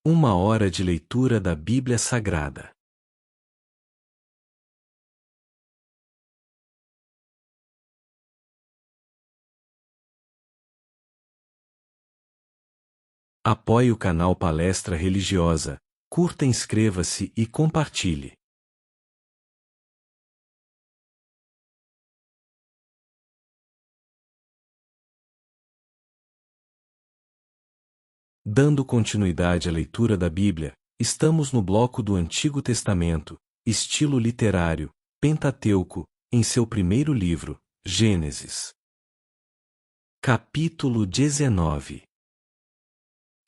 Uma hora de leitura da Bíblia Sagrada. Apoie o canal Palestra Religiosa, curta, inscreva-se e compartilhe. Dando continuidade à leitura da Bíblia, estamos no bloco do Antigo Testamento, estilo literário, Pentateuco, em seu primeiro livro, Gênesis. Capítulo 19.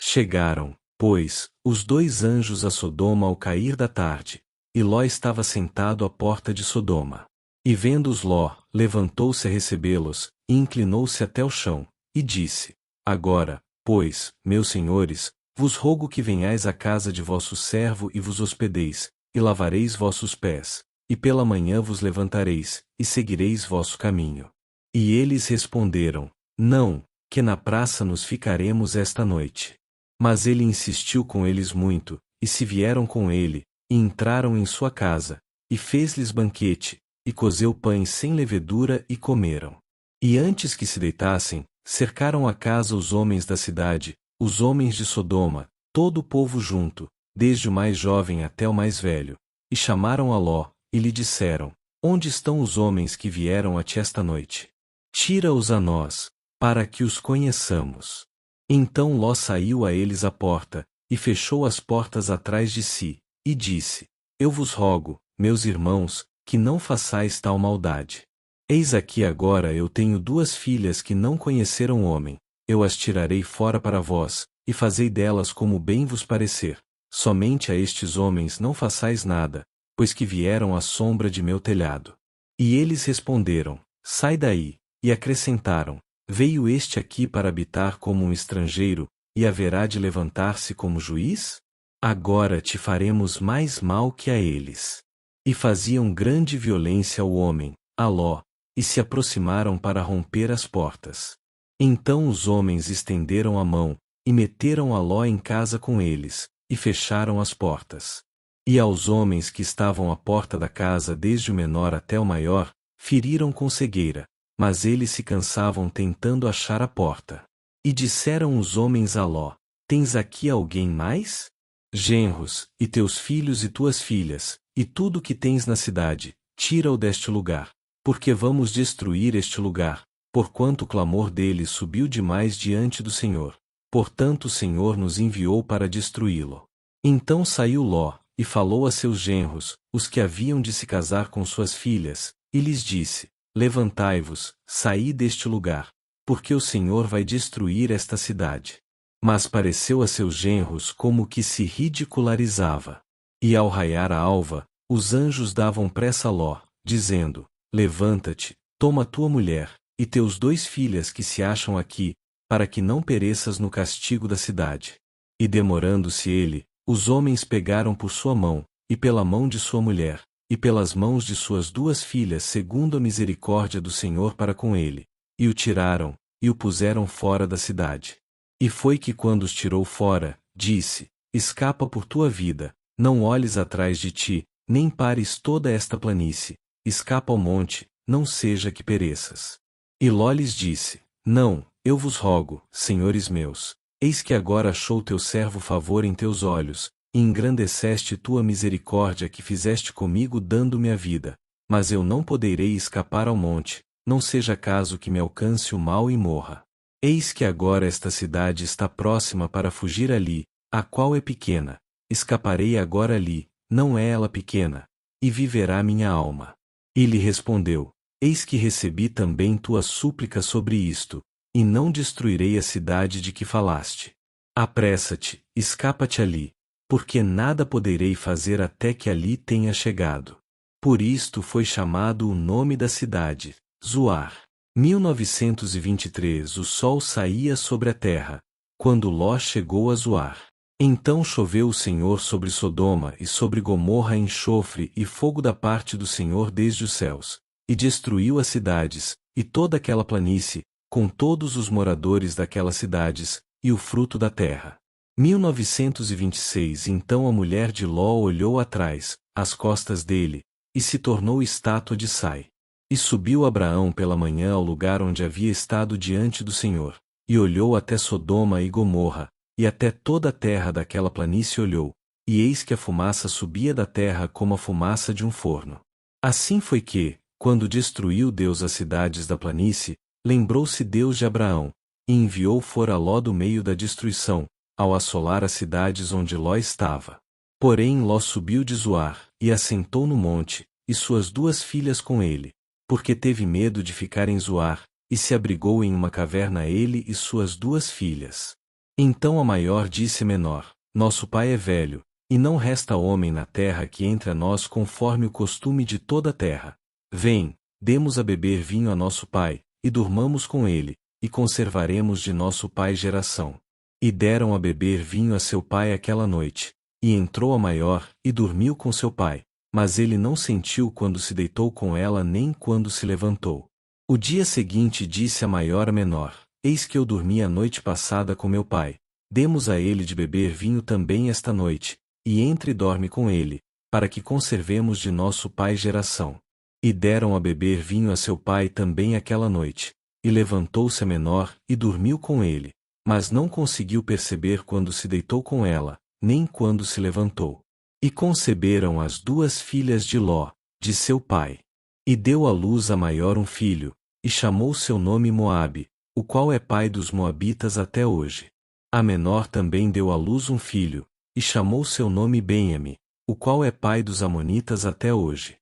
Chegaram, pois, os dois anjos a Sodoma ao cair da tarde, e Ló estava sentado à porta de Sodoma. E vendo-os Ló, levantou-se a recebê-los, e inclinou-se até o chão, e disse: Agora, pois, meus senhores, vos rogo que venhais à casa de vosso servo e vos hospedeis, e lavareis vossos pés, e pela manhã vos levantareis, e seguireis vosso caminho. E eles responderam: Não, que na praça nos ficaremos esta noite. Mas ele insistiu com eles muito, e se vieram com ele, e entraram em sua casa, e fez-lhes banquete, e cozeu pães sem levedura e comeram. E antes que se deitassem, cercaram a casa os homens da cidade, os homens de Sodoma, todo o povo junto, desde o mais jovem até o mais velho, e chamaram a Ló, e lhe disseram: Onde estão os homens que vieram a ti esta noite? Tira-os a nós, para que os conheçamos. Então Ló saiu a eles à porta, e fechou as portas atrás de si, e disse: Eu vos rogo, meus irmãos, que não façais tal maldade. Eis aqui agora eu tenho duas filhas que não conheceram homem, eu as tirarei fora para vós, e fazei delas como bem vos parecer. Somente a estes homens não façais nada, pois que vieram à sombra de meu telhado. E eles responderam: Sai daí, e acrescentaram: Veio este aqui para habitar como um estrangeiro, e haverá de levantar-se como juiz? Agora te faremos mais mal que a eles. E faziam grande violência ao homem, a Ló, e se aproximaram para romper as portas. Então os homens estenderam a mão, e meteram a Ló em casa com eles, e fecharam as portas. E aos homens que estavam à porta da casa desde o menor até o maior, feriram com cegueira, mas eles se cansavam tentando achar a porta. E disseram os homens a Ló: Tens aqui alguém mais? Genros, e teus filhos e tuas filhas, e tudo o que tens na cidade, tira-o deste lugar, porque vamos destruir este lugar, porquanto o clamor deles subiu demais diante do Senhor. Portanto o Senhor nos enviou para destruí-lo. Então saiu Ló, e falou a seus genros, os que haviam de se casar com suas filhas, e lhes disse: Levantai-vos, saí deste lugar, porque o Senhor vai destruir esta cidade. Mas pareceu a seus genros como que se ridicularizava. E ao raiar a alva, os anjos davam pressa a Ló, dizendo: Levanta-te, toma tua mulher, e teus dois filhas que se acham aqui, para que não pereças no castigo da cidade. E demorando-se ele, os homens pegaram por sua mão, e pela mão de sua mulher, e pelas mãos de suas duas filhas segundo a misericórdia do Senhor para com ele, e o tiraram, e o puseram fora da cidade. E foi que quando os tirou fora, disse: Escapa por tua vida, não olhes atrás de ti, nem pares toda esta planície, escapa ao monte, não seja que pereças. E Ló lhes disse: Não, eu vos rogo, senhores meus, eis que agora achou teu servo favor em teus olhos, e engrandeceste tua misericórdia que fizeste comigo dando-me a vida, mas eu não poderei escapar ao monte, não seja caso que me alcance o mal e morra. Eis que agora esta cidade está próxima para fugir ali, a qual é pequena, escaparei agora ali, não é ela pequena, e viverá minha alma. E lhe respondeu: Eis que recebi também tua súplica sobre isto, e não destruirei a cidade de que falaste. Apressa-te, escapa-te ali, porque nada poderei fazer até que ali tenha chegado. Por isto foi chamado o nome da cidade, Zoar. 1923. O sol saía sobre a terra, quando Ló chegou a Zoar. Então choveu o Senhor sobre Sodoma e sobre Gomorra enxofre e fogo da parte do Senhor desde os céus, e destruiu as cidades, e toda aquela planície, com todos os moradores daquelas cidades, e o fruto da terra. 1926 Então a mulher de Ló olhou atrás, às costas dele, e se tornou estátua de Sai. E subiu Abraão pela manhã ao lugar onde havia estado diante do Senhor, e olhou até Sodoma e Gomorra, e até toda a terra daquela planície olhou, e eis que a fumaça subia da terra como a fumaça de um forno. Assim foi que, quando destruiu Deus as cidades da planície, lembrou-se Deus de Abraão, e enviou fora Ló do meio da destruição, ao assolar as cidades onde Ló estava. Porém Ló subiu de Zoar, e assentou no monte, e suas duas filhas com ele, porque teve medo de ficar em Zoar, e se abrigou em uma caverna ele e suas duas filhas. Então a maior disse à menor: Nosso pai é velho, e não resta homem na terra que entre a nós conforme o costume de toda a terra. Vem, demos a beber vinho a nosso pai, e durmamos com ele, e conservaremos de nosso pai geração. E deram a beber vinho a seu pai aquela noite, e entrou a maior, e dormiu com seu pai, mas ele não sentiu quando se deitou com ela nem quando se levantou. O dia seguinte disse a maior à menor: Eis que eu dormi a noite passada com meu pai, demos a ele de beber vinho também esta noite, e entre e dorme com ele, para que conservemos de nosso pai geração. E deram a beber vinho a seu pai também aquela noite, e levantou-se a menor, e dormiu com ele, mas não conseguiu perceber quando se deitou com ela, nem quando se levantou. E conceberam as duas filhas de Ló, de seu pai. E deu à luz a maior um filho, e chamou seu nome Moabe, o qual é pai dos moabitas até hoje. A menor também deu à luz um filho, e chamou seu nome Benjamim, o qual é pai dos amonitas até hoje.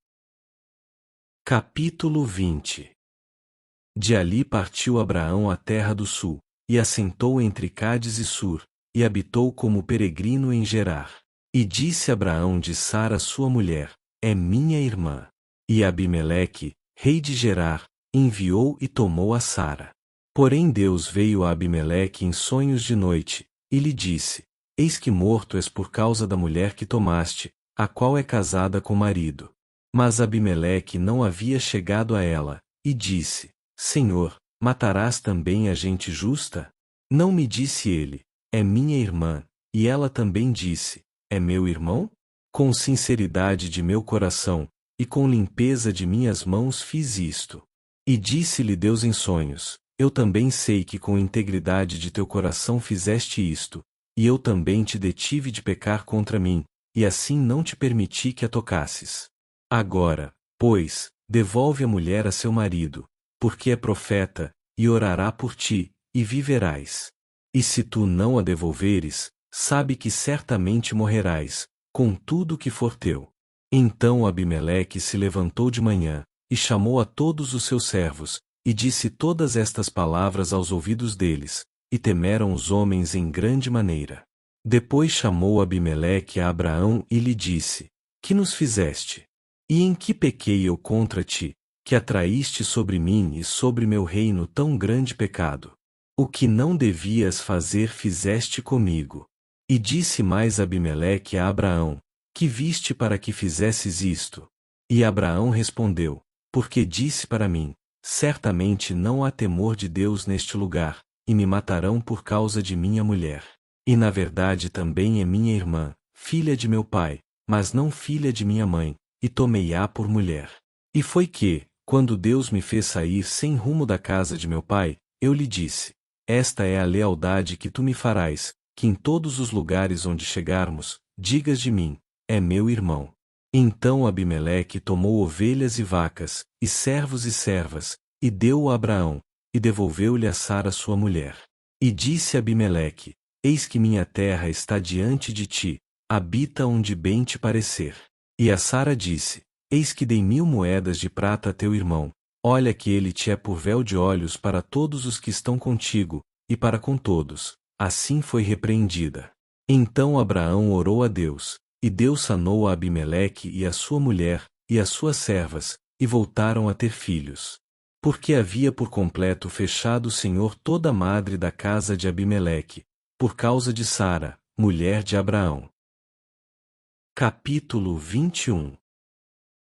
Capítulo 20. De ali partiu Abraão à terra do sul, e assentou entre Cádiz e Sur, e habitou como peregrino em Gerar. E disse Abraão de Sara sua mulher: É minha irmã. E Abimeleque, rei de Gerar, enviou e tomou a Sara. Porém Deus veio a Abimeleque em sonhos de noite, e lhe disse: Eis que morto és por causa da mulher que tomaste, a qual é casada com o marido. Mas Abimeleque não havia chegado a ela, e disse: Senhor, matarás também a gente justa? Não me disse ele: É minha irmã, e ela também disse: É meu irmão? Com sinceridade de meu coração, e com limpeza de minhas mãos fiz isto. E disse-lhe Deus em sonhos: Eu também sei que com integridade de teu coração fizeste isto, e eu também te detive de pecar contra mim, e assim não te permiti que a tocasses. Agora, pois, devolve a mulher a seu marido, porque é profeta, e orará por ti, e viverás. E se tu não a devolveres, sabe que certamente morrerás, com tudo que for teu. Então Abimeleque se levantou de manhã, e chamou a todos os seus servos, e disse todas estas palavras aos ouvidos deles, e temeram os homens em grande maneira. Depois chamou Abimeleque a Abraão e lhe disse: Que nos fizeste? E em que pequei eu contra ti, que atraíste sobre mim e sobre meu reino tão grande pecado? O que não devias fazer fizeste comigo. E disse mais Abimeleque a Abraão: Que viste para que fizesses isto? E Abraão respondeu: Porque disse para mim: Certamente não há temor de Deus neste lugar, e me matarão por causa de minha mulher. E na verdade também é minha irmã, filha de meu pai, mas não filha de minha mãe, e tomei-a por mulher. E foi que, quando Deus me fez sair sem rumo da casa de meu pai, eu lhe disse: Esta é a lealdade que tu me farás, que em todos os lugares onde chegarmos, digas de mim: É meu irmão. Então Abimeleque tomou ovelhas e vacas, e servos e servas, e deu-o a Abraão, e devolveu-lhe a Sara sua mulher. E disse Abimeleque: Eis que minha terra está diante de ti, habita onde bem te parecer. E a Sara disse: Eis que dei 1000 moedas de prata a teu irmão, olha que ele te é por véu de olhos para todos os que estão contigo, e para com todos. Assim foi repreendida. Então Abraão orou a Deus, e Deus sanou a Abimeleque e a sua mulher, e as suas servas, e voltaram a ter filhos. Porque havia por completo fechado o Senhor toda a madre da casa de Abimeleque, por causa de Sara, mulher de Abraão. Capítulo 21.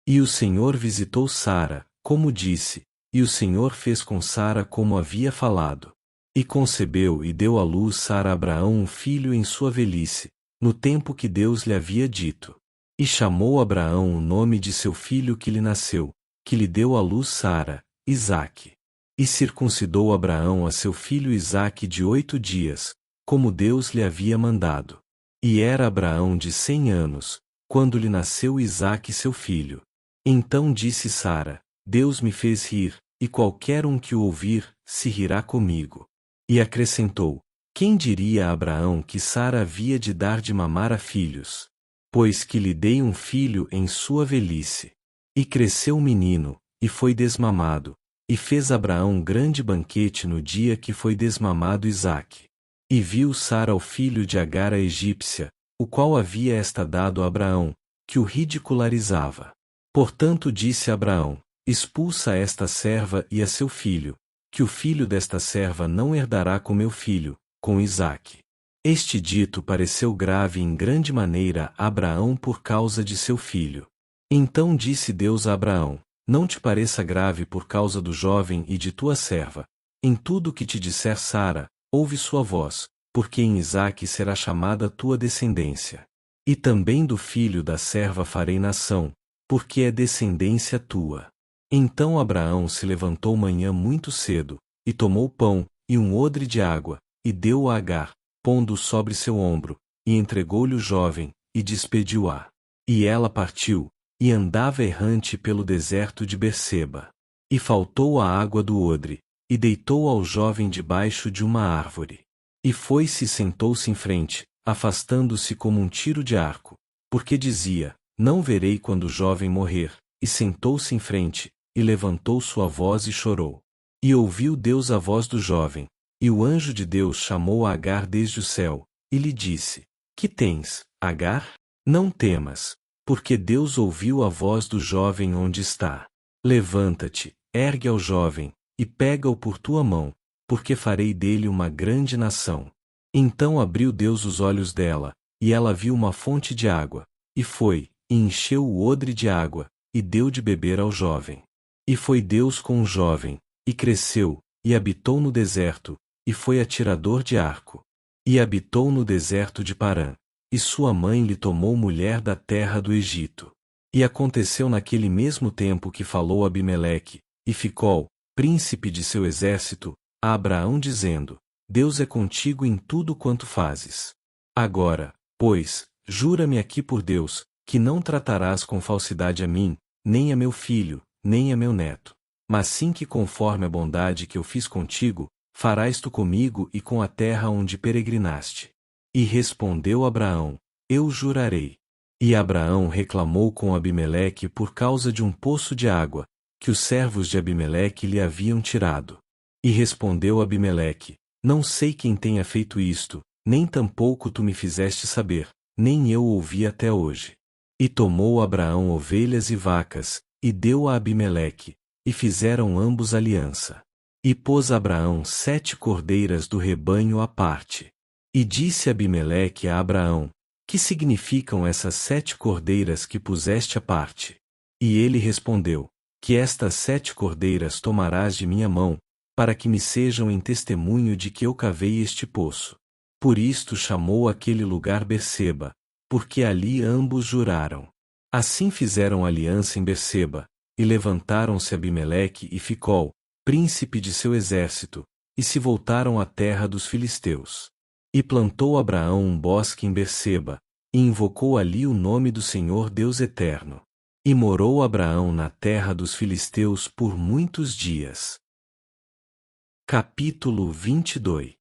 E o Senhor visitou Sara, como disse, e o Senhor fez com Sara como havia falado. E concebeu e deu à luz Sara a Abraão um filho em sua velhice, no tempo que Deus lhe havia dito. E chamou Abraão o nome de seu filho que lhe nasceu, que lhe deu à luz Sara, Isaque. E circuncidou Abraão a seu filho Isaque de 8 dias, como Deus lhe havia mandado. E era Abraão de 100 anos, quando lhe nasceu Isaque seu filho. Então disse Sara: Deus me fez rir, e qualquer um que o ouvir, se rirá comigo. E acrescentou: Quem diria a Abraão que Sara havia de dar de mamar a filhos? Pois que lhe dei um filho em sua velhice. E cresceu o menino, e foi desmamado, e fez Abraão grande banquete no dia que foi desmamado Isaque. E viu Sara o filho de Agar a egípcia, o qual havia esta dado a Abraão, que o ridicularizava. Portanto disse Abraão: Expulsa esta serva e a seu filho, que o filho desta serva não herdará com meu filho, com Isaque. Este dito pareceu grave em grande maneira a Abraão por causa de seu filho. Então disse Deus a Abraão: Não te pareça grave por causa do jovem e de tua serva. Em tudo que te disser Sara, ouve sua voz, porque em Isaque será chamada tua descendência. E também do filho da serva farei nação, porque é descendência tua. Então Abraão se levantou manhã muito cedo, e tomou pão, e um odre de água, e deu-o a Agar, pondo-o sobre seu ombro, e entregou-lhe o jovem, e despediu-a. E ela partiu, e andava errante pelo deserto de Berseba. E faltou a água do odre, e deitou ao jovem debaixo de uma árvore. E foi-se e sentou-se em frente, afastando-se como um tiro de arco, porque dizia: Não verei quando o jovem morrer. E sentou-se em frente, e levantou sua voz e chorou. E ouviu Deus a voz do jovem, e o anjo de Deus chamou a Agar desde o céu, e lhe disse: Que tens, Agar? Não temas, porque Deus ouviu a voz do jovem onde está. Levanta-te, ergue ao jovem, e pega-o por tua mão, porque farei dele uma grande nação. Então abriu Deus os olhos dela, e ela viu uma fonte de água, e foi, e encheu o odre de água, e deu de beber ao jovem. E foi Deus com o jovem, e cresceu, e habitou no deserto, e foi atirador de arco. E habitou no deserto de Parã, e sua mãe lhe tomou mulher da terra do Egito. E aconteceu naquele mesmo tempo que falou Abimeleque, e Ficol, príncipe de seu exército, a Abraão dizendo: Deus é contigo em tudo quanto fazes. Agora, pois, jura-me aqui por Deus, que não tratarás com falsidade a mim, nem a meu filho, nem a meu neto. Mas sim que conforme a bondade que eu fiz contigo, farás tu comigo e com a terra onde peregrinaste. E respondeu Abraão: Eu jurarei. E Abraão reclamou com Abimeleque por causa de um poço de água, que os servos de Abimeleque lhe haviam tirado. E respondeu Abimeleque: Não sei quem tenha feito isto, nem tampouco tu me fizeste saber, nem eu ouvi até hoje. E tomou Abraão ovelhas e vacas, e deu a Abimeleque, e fizeram ambos aliança. E pôs Abraão 7 cordeiras do rebanho à parte. E disse Abimeleque a Abraão: Que significam essas 7 cordeiras que puseste à parte? E ele respondeu: Que estas 7 cordeiras tomarás de minha mão, para que me sejam em testemunho de que eu cavei este poço. Por isto chamou aquele lugar Berseba, porque ali ambos juraram. Assim fizeram aliança em Berseba, e levantaram-se Abimeleque e Ficol, príncipe de seu exército, e se voltaram à terra dos filisteus. E plantou Abraão um bosque em Berseba, e invocou ali o nome do Senhor Deus Eterno. E morou Abraão na terra dos filisteus por muitos dias. Capítulo 22.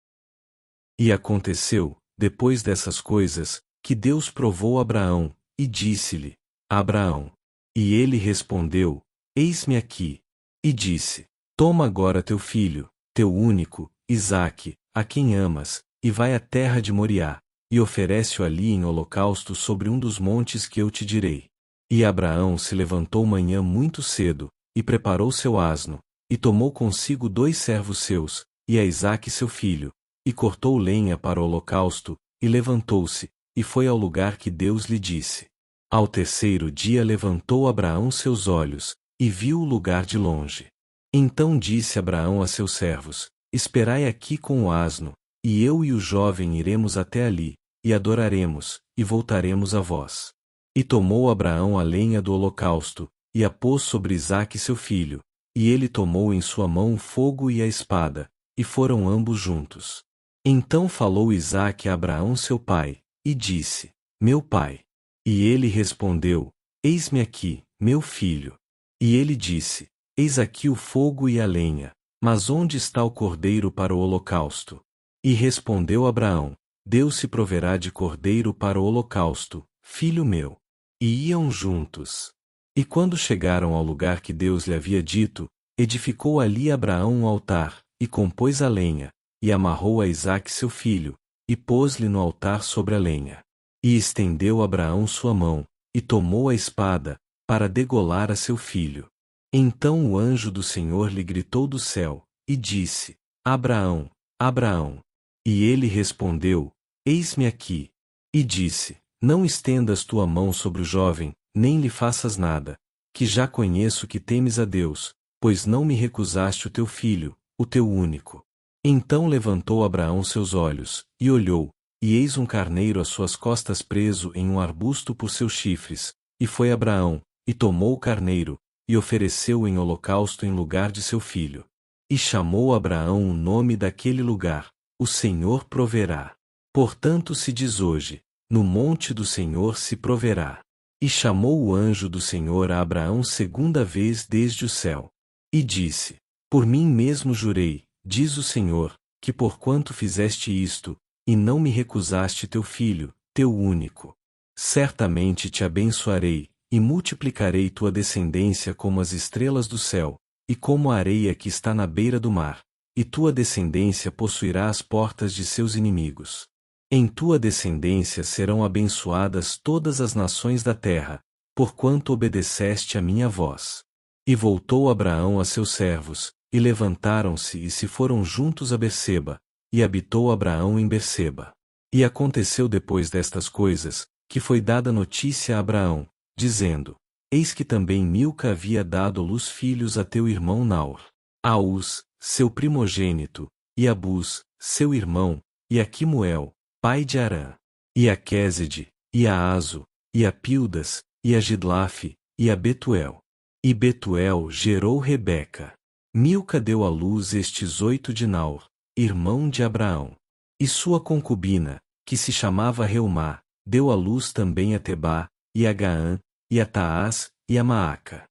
E aconteceu, depois dessas coisas, que Deus provou Abraão, e disse-lhe: Abraão. E ele respondeu: Eis-me aqui. E disse: Toma agora teu filho, teu único, Isaque, a quem amas, e vai à terra de Moriá, e oferece-o ali em holocausto sobre um dos montes que eu te direi. E Abraão se levantou manhã muito cedo, e preparou seu asno, e tomou consigo 2 servos seus, e a Isaque seu filho, e cortou lenha para o holocausto, e levantou-se, e foi ao lugar que Deus lhe disse. Ao terceiro dia levantou Abraão seus olhos, e viu o lugar de longe. Então disse Abraão a seus servos: esperai aqui com o asno, e eu e o jovem iremos até ali, e adoraremos, e voltaremos a vós. E tomou Abraão a lenha do holocausto, e a pôs sobre Isaque seu filho, e ele tomou em sua mão o fogo e a espada, e foram ambos juntos. Então falou Isaque a Abraão seu pai, e disse: Meu pai. E ele respondeu: Eis-me aqui, meu filho. E ele disse: Eis aqui o fogo e a lenha, mas onde está o cordeiro para o holocausto? E respondeu Abraão: Deus se proverá de cordeiro para o holocausto, filho meu. E iam juntos. E quando chegaram ao lugar que Deus lhe havia dito, edificou ali Abraão um altar, e compôs a lenha, e amarrou a Isaque seu filho, e pôs-lhe no altar sobre a lenha. E estendeu Abraão sua mão, e tomou a espada, para degolar a seu filho. Então o anjo do Senhor lhe gritou do céu, e disse: Abraão, Abraão. E ele respondeu: Eis-me aqui. E disse: Não estendas tua mão sobre o jovem, nem lhe faças nada, que já conheço que temes a Deus, pois não me recusaste o teu filho, o teu único. Então levantou Abraão seus olhos, e olhou, e eis um carneiro às suas costas preso em um arbusto por seus chifres, e foi Abraão, e tomou o carneiro, e ofereceu-o em holocausto em lugar de seu filho. E chamou Abraão o nome daquele lugar: O Senhor proverá. Portanto se diz hoje: No monte do Senhor se proverá. E chamou o anjo do Senhor a Abraão segunda vez desde o céu. E disse: Por mim mesmo jurei, diz o Senhor, que porquanto fizeste isto, e não me recusaste teu filho, teu único, certamente te abençoarei, e multiplicarei tua descendência como as estrelas do céu, e como a areia que está na beira do mar, e tua descendência possuirá as portas de seus inimigos. Em tua descendência serão abençoadas todas as nações da terra, porquanto obedeceste a minha voz. E voltou Abraão a seus servos, e levantaram-se e se foram juntos a Berseba, e habitou Abraão em Berseba. E aconteceu depois destas coisas, que foi dada notícia a Abraão, dizendo: Eis que também Milca havia dado à luz filhos a teu irmão Naor. A Uz, seu primogênito, e a Buz, seu irmão, e a Quimuel, pai de Arã, e a Quésede, e a Azo, e a Pildas, e a Gidlafe, e a Betuel. E Betuel gerou Rebeca. Milca deu à luz estes 8 de Naor, irmão de Abraão. E sua concubina, que se chamava Reumá, deu à luz também a Tebá, e a Gaã, e a Taás, e a Maaca.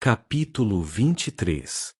Capítulo 23.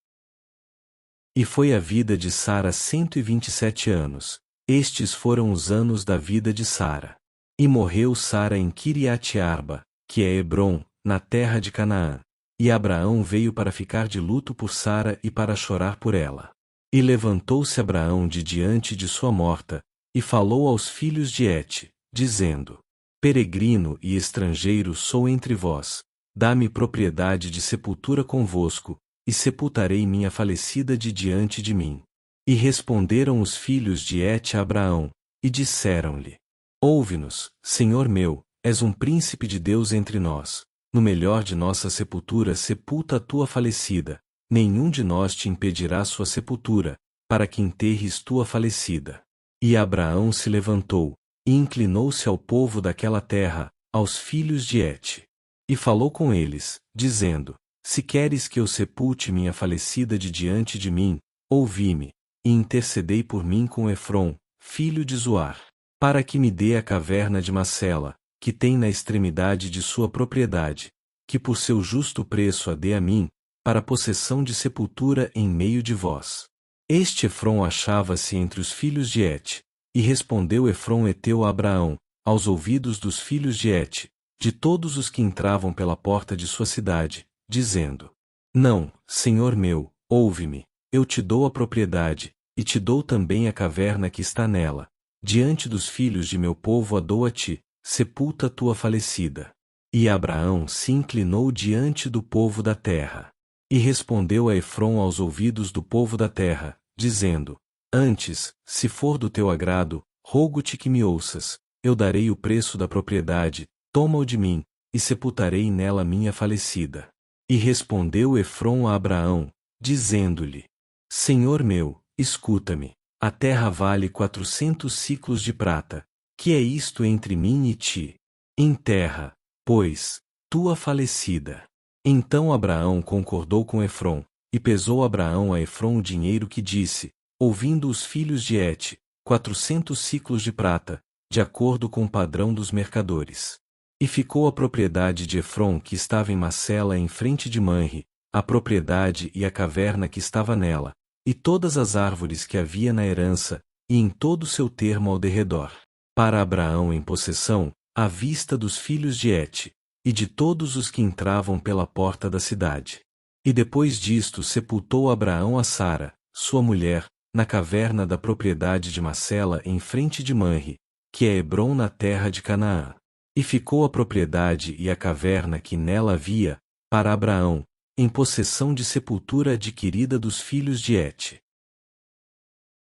E foi a vida de Sara 127 anos. Estes foram os anos da vida de Sara. E morreu Sara em Quiriate-Arba, que é Hebrom, na terra de Canaã. E Abraão veio para ficar de luto por Sara e para chorar por ela. E levantou-se Abraão de diante de sua morta, e falou aos filhos de Et, dizendo: Peregrino e estrangeiro sou entre vós, dá-me propriedade de sepultura convosco, e sepultarei minha falecida de diante de mim. E responderam os filhos de Et a Abraão, e disseram-lhe: Ouve-nos, Senhor meu, és um príncipe de Deus entre nós. No melhor de nossa sepultura sepulta a tua falecida, nenhum de nós te impedirá sua sepultura, para que enterres tua falecida. E Abraão se levantou, e inclinou-se ao povo daquela terra, aos filhos de Et. E falou com eles, dizendo: Se queres que eu sepulte minha falecida de diante de mim, ouvi-me, e intercedei por mim com Efrom, filho de Zoar, para que me dê a caverna de Macela, que tem na extremidade de sua propriedade, que por seu justo preço a dê a mim, para possessão de sepultura em meio de vós. Este Efrom achava-se entre os filhos de Et, e respondeu Efrom heteu a Abraão, aos ouvidos dos filhos de Et, de todos os que entravam pela porta de sua cidade, dizendo: Não, Senhor meu, ouve-me, eu te dou a propriedade, e te dou também a caverna que está nela. Diante dos filhos de meu povo a dou a ti, sepulta a tua falecida. E Abraão se inclinou diante do povo da terra. E respondeu a Efrom aos ouvidos do povo da terra, dizendo: Antes, se for do teu agrado, rogo-te que me ouças, eu darei o preço da propriedade, toma-o de mim, e sepultarei nela minha falecida. E respondeu Efrom a Abraão, dizendo-lhe: Senhor meu, escuta-me. A terra vale 400 siclos de prata. Que é isto entre mim e ti? Enterra, pois, tua falecida. Então Abraão concordou com Efrom, e pesou Abraão a Efrom o dinheiro que disse, ouvindo os filhos de Et, 400 siclos de prata, de acordo com o padrão dos mercadores. E ficou a propriedade de Efrom que estava em Macela em frente de Manre, a propriedade e a caverna que estava nela, e todas as árvores que havia na herança, e em todo o seu termo ao derredor. Para Abraão em possessão, à vista dos filhos de Et, e de todos os que entravam pela porta da cidade. E depois disto sepultou Abraão a Sara, sua mulher, na caverna da propriedade de Macela em frente de Manre, que é Hebrom na terra de Canaã. E ficou a propriedade e a caverna que nela havia, para Abraão, em possessão de sepultura adquirida dos filhos de Et.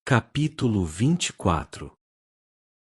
Capítulo 24.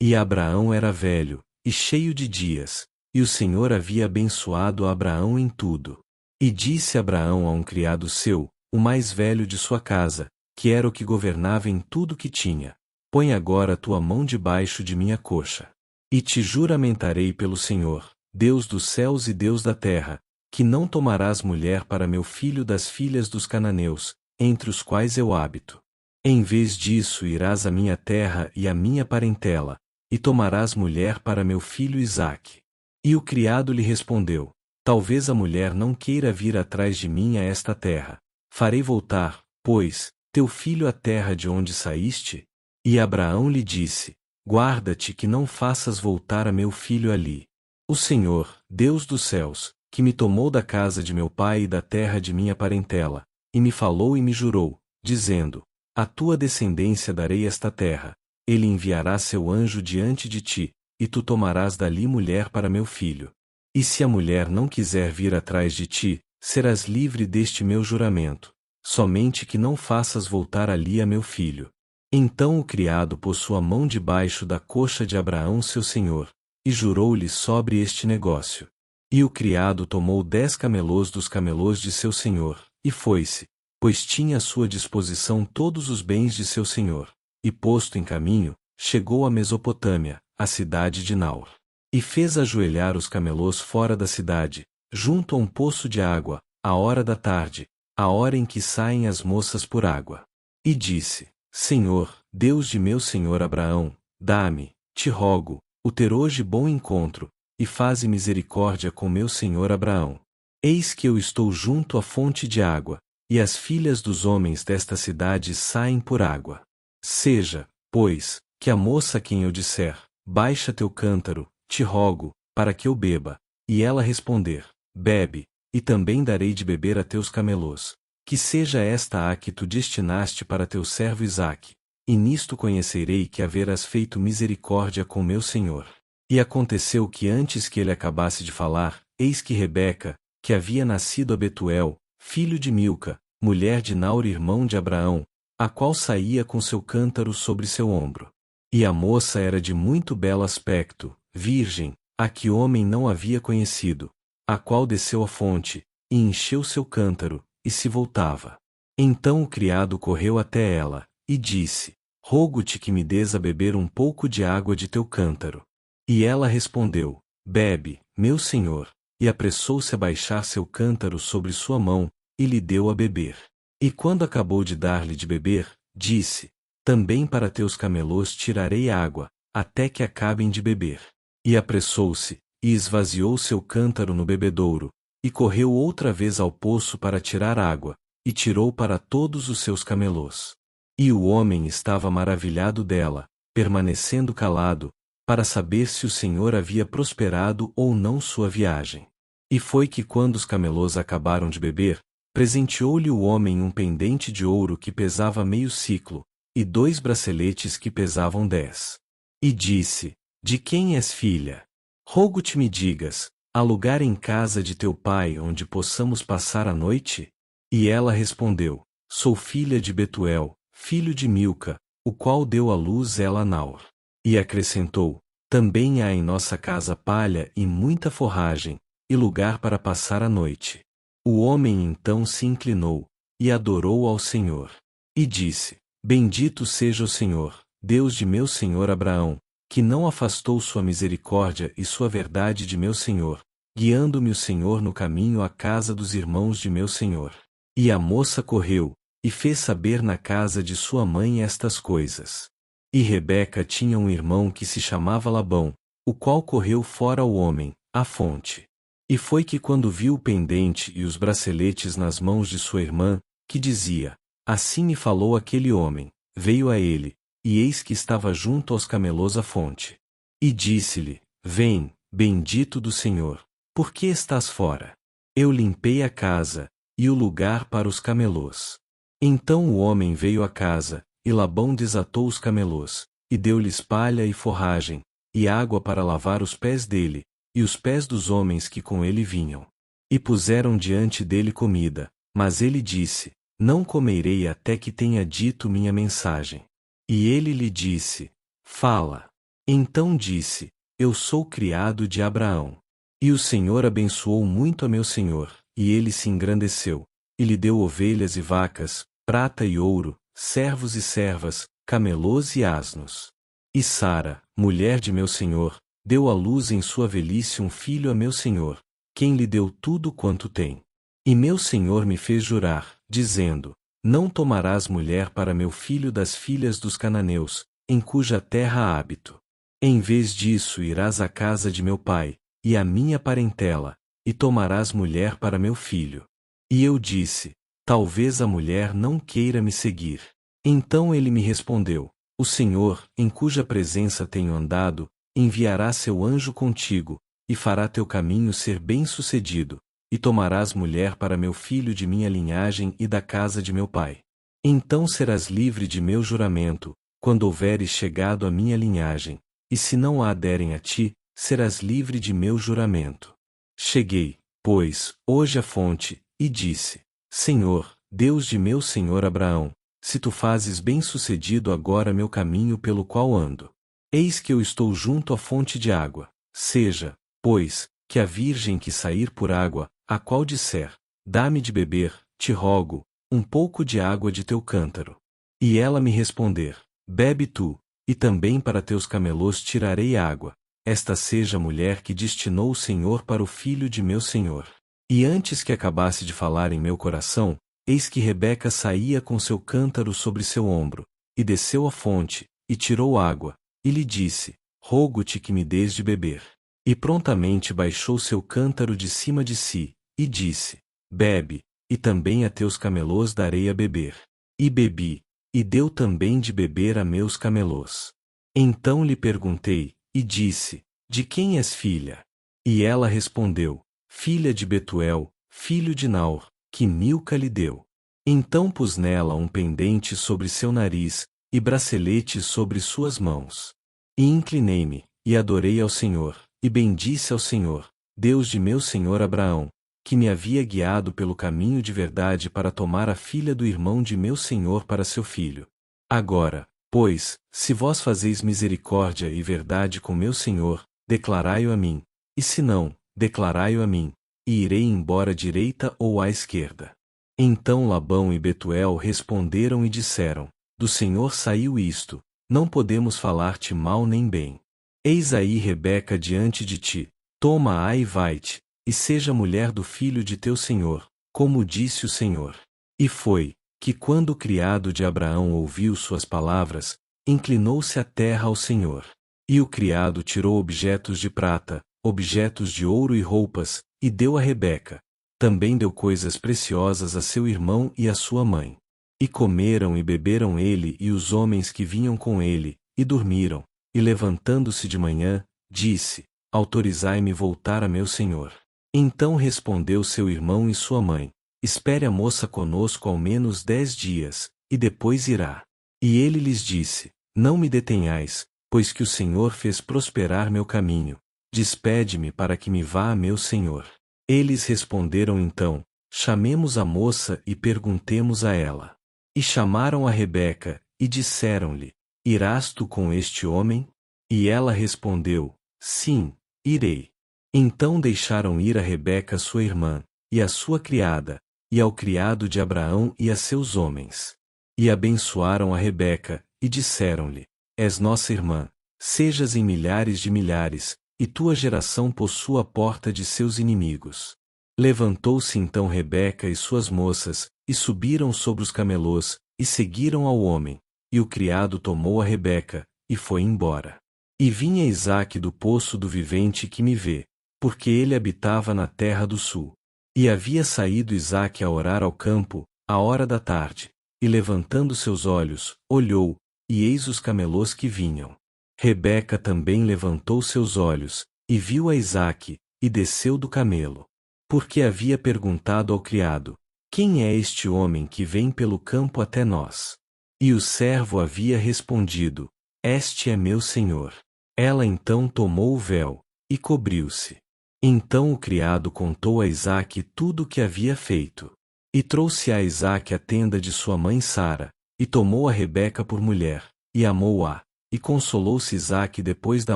E Abraão era velho, e cheio de dias, e o Senhor havia abençoado Abraão em tudo. E disse Abraão a um criado seu, o mais velho de sua casa, que era o que governava em tudo que tinha: põe agora a tua mão debaixo de minha coxa. E te juramentarei pelo Senhor, Deus dos céus e Deus da terra, que não tomarás mulher para meu filho das filhas dos cananeus, entre os quais eu habito. Em vez disso irás à minha terra e à minha parentela, e tomarás mulher para meu filho Isaque. E o criado lhe respondeu: talvez a mulher não queira vir atrás de mim a esta terra. Farei voltar, pois, teu filho à terra de onde saíste? E Abraão lhe disse: guarda-te que não faças voltar a meu filho ali. O Senhor, Deus dos céus, que me tomou da casa de meu pai e da terra de minha parentela, e me falou e me jurou, dizendo: à tua descendência darei esta terra. Ele enviará seu anjo diante de ti, e tu tomarás dali mulher para meu filho. E se a mulher não quiser vir atrás de ti, serás livre deste meu juramento, somente que não faças voltar ali a meu filho. Então o criado pôs sua mão debaixo da coxa de Abraão seu senhor, e jurou-lhe sobre este negócio. E o criado tomou 10 camelôs dos camelôs de seu senhor, e foi-se, pois tinha à sua disposição todos os bens de seu senhor. E posto em caminho, chegou a Mesopotâmia, a cidade de Naor. E fez ajoelhar os camelôs fora da cidade, junto a um poço de água, à hora da tarde, a hora em que saem as moças por água. E disse: Senhor, Deus de meu senhor Abraão, dá-me, te rogo, o ter hoje bom encontro, e faze misericórdia com meu senhor Abraão. Eis que eu estou junto à fonte de água, e as filhas dos homens desta cidade saem por água. Seja, pois, que a moça a quem eu disser: baixa teu cântaro, te rogo, para que eu beba, e ela responder: bebe, e também darei de beber a teus camelôs. Que seja esta a que tu destinaste para teu servo Isaque, e nisto conhecerei que haverás feito misericórdia com meu senhor. E aconteceu que antes que ele acabasse de falar, eis que Rebeca, que havia nascido a Betuel, filho de Milca, mulher de Naor irmão de Abraão, a qual saía com seu cântaro sobre seu ombro. E a moça era de muito belo aspecto, virgem, a que homem não havia conhecido, a qual desceu à fonte, e encheu seu cântaro, e se voltava. Então o criado correu até ela, e disse: rogo-te que me des a beber um pouco de água de teu cântaro. E ela respondeu: bebe, meu senhor, e apressou-se a baixar seu cântaro sobre sua mão, e lhe deu a beber. E quando acabou de dar-lhe de beber, disse: também para teus camelôs tirarei água, até que acabem de beber. E apressou-se, e esvaziou seu cântaro no bebedouro, e correu outra vez ao poço para tirar água, e tirou para todos os seus camelôs. E o homem estava maravilhado dela, permanecendo calado, para saber se o Senhor havia prosperado ou não sua viagem. E foi que quando os camelôs acabaram de beber, presenteou-lhe o homem um pendente de ouro que pesava meio siclo, e 2 braceletes que pesavam 10. E disse: de quem és filha? Rogo-te me digas: há lugar em casa de teu pai onde possamos passar a noite? E ela respondeu: sou filha de Betuel, filho de Milca, o qual deu à luz ela a Naor. E acrescentou: também há em nossa casa palha e muita forragem, e lugar para passar a noite. O homem então se inclinou, e adorou ao Senhor. E disse: Bendito seja o Senhor, Deus de meu senhor Abraão, que não afastou sua misericórdia e sua verdade de meu senhor, guiando-me o Senhor no caminho à casa dos irmãos de meu senhor. E a moça correu, e fez saber na casa de sua mãe estas coisas. E Rebeca tinha um irmão que se chamava Labão, o qual correu fora ao homem, à fonte. E foi que quando viu o pendente e os braceletes nas mãos de sua irmã, que dizia: Assim me falou aquele homem, veio a ele, e eis que estava junto aos camelôs à fonte. E disse-lhe: Vem, bendito do Senhor, por que estás fora? Eu limpei a casa, e o lugar para os camelôs. Então o homem veio à casa, e Labão desatou os camelôs, e deu-lhes palha e forragem, e água para lavar os pés dele, e os pés dos homens que com ele vinham. E puseram diante dele comida, mas ele disse: Não comerei até que tenha dito minha mensagem. E ele lhe disse: Fala. Então disse: Eu sou criado de Abraão. E o Senhor abençoou muito a meu senhor, e ele se engrandeceu, e lhe deu ovelhas e vacas, prata e ouro, servos e servas, camelôs e asnos. E Sara, mulher de meu senhor, deu à luz em sua velhice um filho a meu senhor, quem lhe deu tudo quanto tem. E meu senhor me fez jurar, dizendo: Não tomarás mulher para meu filho das filhas dos cananeus, em cuja terra há hábito. Em vez disso irás à casa de meu pai, e à minha parentela, e tomarás mulher para meu filho. E eu disse: Talvez a mulher não queira me seguir. Então ele me respondeu: O Senhor, em cuja presença tenho andado, enviará seu anjo contigo, e fará teu caminho ser bem-sucedido, e tomarás mulher para meu filho de minha linhagem e da casa de meu pai. Então serás livre de meu juramento, quando houveres chegado à minha linhagem, e se não a aderem a ti, serás livre de meu juramento. Cheguei, pois, hoje à fonte, e disse: Senhor, Deus de meu senhor Abraão, se tu fazes bem-sucedido agora meu caminho pelo qual ando. Eis que eu estou junto à fonte de água. Seja, pois, que a virgem que sair por água, a qual disser: Dá-me de beber, te rogo, um pouco de água de teu cântaro. E ela me responder: Bebe tu, e também para teus camelôs tirarei água. Esta seja a mulher que destinou o Senhor para o filho de meu senhor. E antes que acabasse de falar em meu coração, eis que Rebeca saía com seu cântaro sobre seu ombro, e desceu à fonte, e tirou água, e lhe disse: Rogo-te que me dês de beber. E prontamente baixou seu cântaro de cima de si, e disse: Bebe, e também a teus camelôs darei a beber. E bebi, e deu também de beber a meus camelôs. Então lhe perguntei, e disse: De quem és filha? E ela respondeu: Filha de Betuel, filho de Naor, que Milca lhe deu. Então pus nela um pendente sobre seu nariz, e braceletes sobre suas mãos. E inclinei-me, e adorei ao Senhor, e bendisse ao Senhor, Deus de meu senhor Abraão, que me havia guiado pelo caminho de verdade para tomar a filha do irmão de meu senhor para seu filho. Agora, pois, se vós fazeis misericórdia e verdade com meu senhor, declarai-o a mim, e se não, declarai-o a mim, e irei embora à direita ou à esquerda. Então Labão e Betuel responderam e disseram: Do Senhor saiu isto, não podemos falar-te mal nem bem. Eis aí Rebeca diante de ti, toma-a e vai-te, e seja mulher do filho de teu senhor, como disse o Senhor. E foi, que quando o criado de Abraão ouviu suas palavras, inclinou-se à terra ao Senhor. E o criado tirou objetos de prata, objetos de ouro e roupas, e deu a Rebeca. Também deu coisas preciosas a seu irmão e a sua mãe. E comeram e beberam ele e os homens que vinham com ele, e dormiram. E levantando-se de manhã, disse: Autorizai-me voltar a meu senhor. Então respondeu seu irmão e sua mãe: Espere a moça conosco ao menos 10 dias, e depois irá. E ele lhes disse: Não me detenhais, pois que o Senhor fez prosperar meu caminho. Despede-me para que me vá a meu senhor. Eles responderam então: Chamemos a moça e perguntemos a ela. E chamaram a Rebeca, e disseram-lhe: Irás tu com este homem? E ela respondeu: Sim, irei. Então deixaram ir a Rebeca sua irmã, e a sua criada, e ao criado de Abraão e a seus homens. E abençoaram a Rebeca, e disseram-lhe: És nossa irmã, sejas em milhares de milhares, e tua geração possua a porta de seus inimigos. Levantou-se então Rebeca e suas moças, e subiram sobre os camelôs, e seguiram ao homem. E o criado tomou a Rebeca, e foi embora. E vinha Isaque do poço do vivente que me vê, porque ele habitava na terra do sul. E havia saído Isaque a orar ao campo, à hora da tarde, e levantando seus olhos, olhou, e eis os camelôs que vinham. Rebeca também levantou seus olhos, e viu a Isaque, e desceu do camelo. Porque havia perguntado ao criado: Quem é este homem que vem pelo campo até nós? E o servo havia respondido: Este é meu senhor. Ela então tomou o véu, e cobriu-se. Então o criado contou a Isaque tudo o que havia feito. E trouxe a Isaque a tenda de sua mãe Sara, e tomou a Rebeca por mulher, e amou-a, e consolou-se Isaque depois da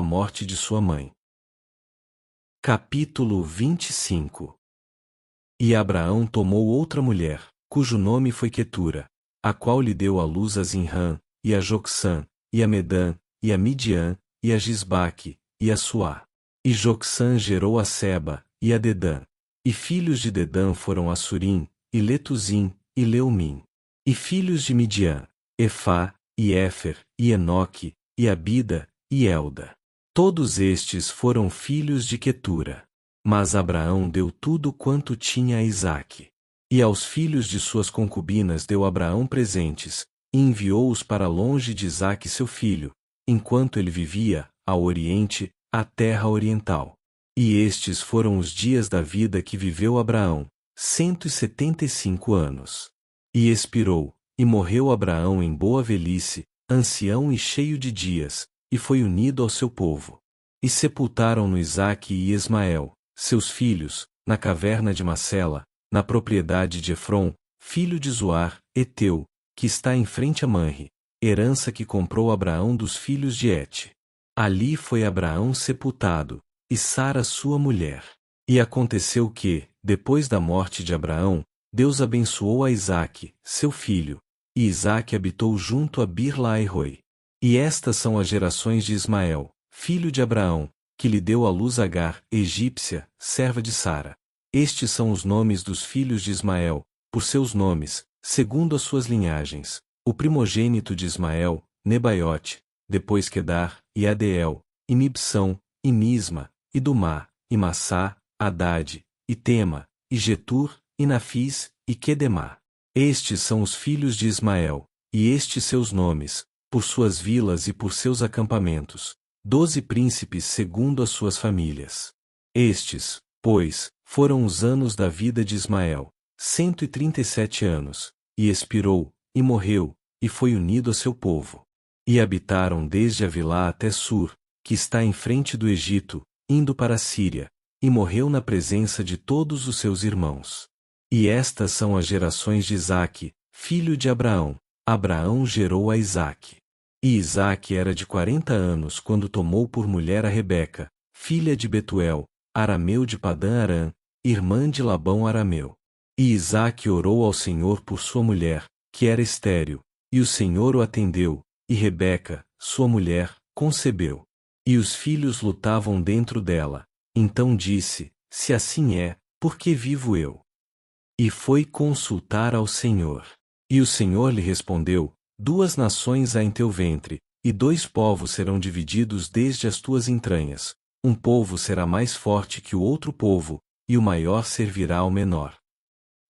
morte de sua mãe. Capítulo 25. E Abraão tomou outra mulher, cujo nome foi Quetura, a qual lhe deu à luz a Zinrã, e a Jocsã, e a Medã, e a Midian, e a Gisbaque, e a Suá. E Jocsã gerou a Seba, e a Dedã. E filhos de Dedã foram Assurim, e Letuzim, e Leumim. E filhos de Midian, Efá, e Éfer, e Enoque, e Abida, e Elda. Todos estes foram filhos de Quetura. Mas Abraão deu tudo quanto tinha a Isaque. E aos filhos de suas concubinas deu Abraão presentes, e enviou-os para longe de Isaque seu filho, enquanto ele vivia, ao oriente, à terra oriental. E estes foram os dias da vida que viveu Abraão, 175 anos. E expirou, e morreu Abraão em boa velhice, ancião e cheio de dias, e foi unido ao seu povo. E sepultaram-no Isaque e Ismael, seus filhos, na caverna de Macela, na propriedade de Efron, filho de Zoar, Eteu, que está em frente a Manre, herança que comprou Abraão dos filhos de Et. Ali foi Abraão sepultado, e Sara sua mulher. E aconteceu que, depois da morte de Abraão, Deus abençoou a Isaque, seu filho, e Isaque habitou junto a Bir-Lahai-Roi. E estas são as gerações de Ismael, filho de Abraão, que lhe deu à luz Agar, egípcia, serva de Sara. Estes são os nomes dos filhos de Ismael, por seus nomes, segundo as suas linhagens. O primogênito de Ismael, Nebaiote, depois Quedar, e Adeel, e Mibsão, e Misma, e Dumá, e Massá, Hadade, e Tema, e Getur, e Nafis, e Quedemá. Estes são os filhos de Ismael, e estes seus nomes, por suas vilas e por seus acampamentos, 12 príncipes segundo as suas famílias. Estes, pois, foram os anos da vida de Ismael, 137 anos, e expirou, e morreu, e foi unido a seu povo. E habitaram desde Avilá até Sur, que está em frente do Egito, indo para a Síria, e morreu na presença de todos os seus irmãos. E estas são as gerações de Isaque, filho de Abraão. Abraão gerou a Isaque. E Isaque era de 40 anos quando tomou por mulher a Rebeca, filha de Betuel, arameu de Padã-Arã, irmã de Labão arameu. E Isaque orou ao Senhor por sua mulher, que era estéril, e o Senhor o atendeu, e Rebeca, sua mulher, concebeu. E os filhos lutavam dentro dela. Então disse: Se assim é, por que vivo eu? E foi consultar ao Senhor. E o Senhor lhe respondeu: 2 nações há em teu ventre, e 2 povos serão divididos desde as tuas entranhas. Um povo será mais forte que o outro povo, e o maior servirá ao menor.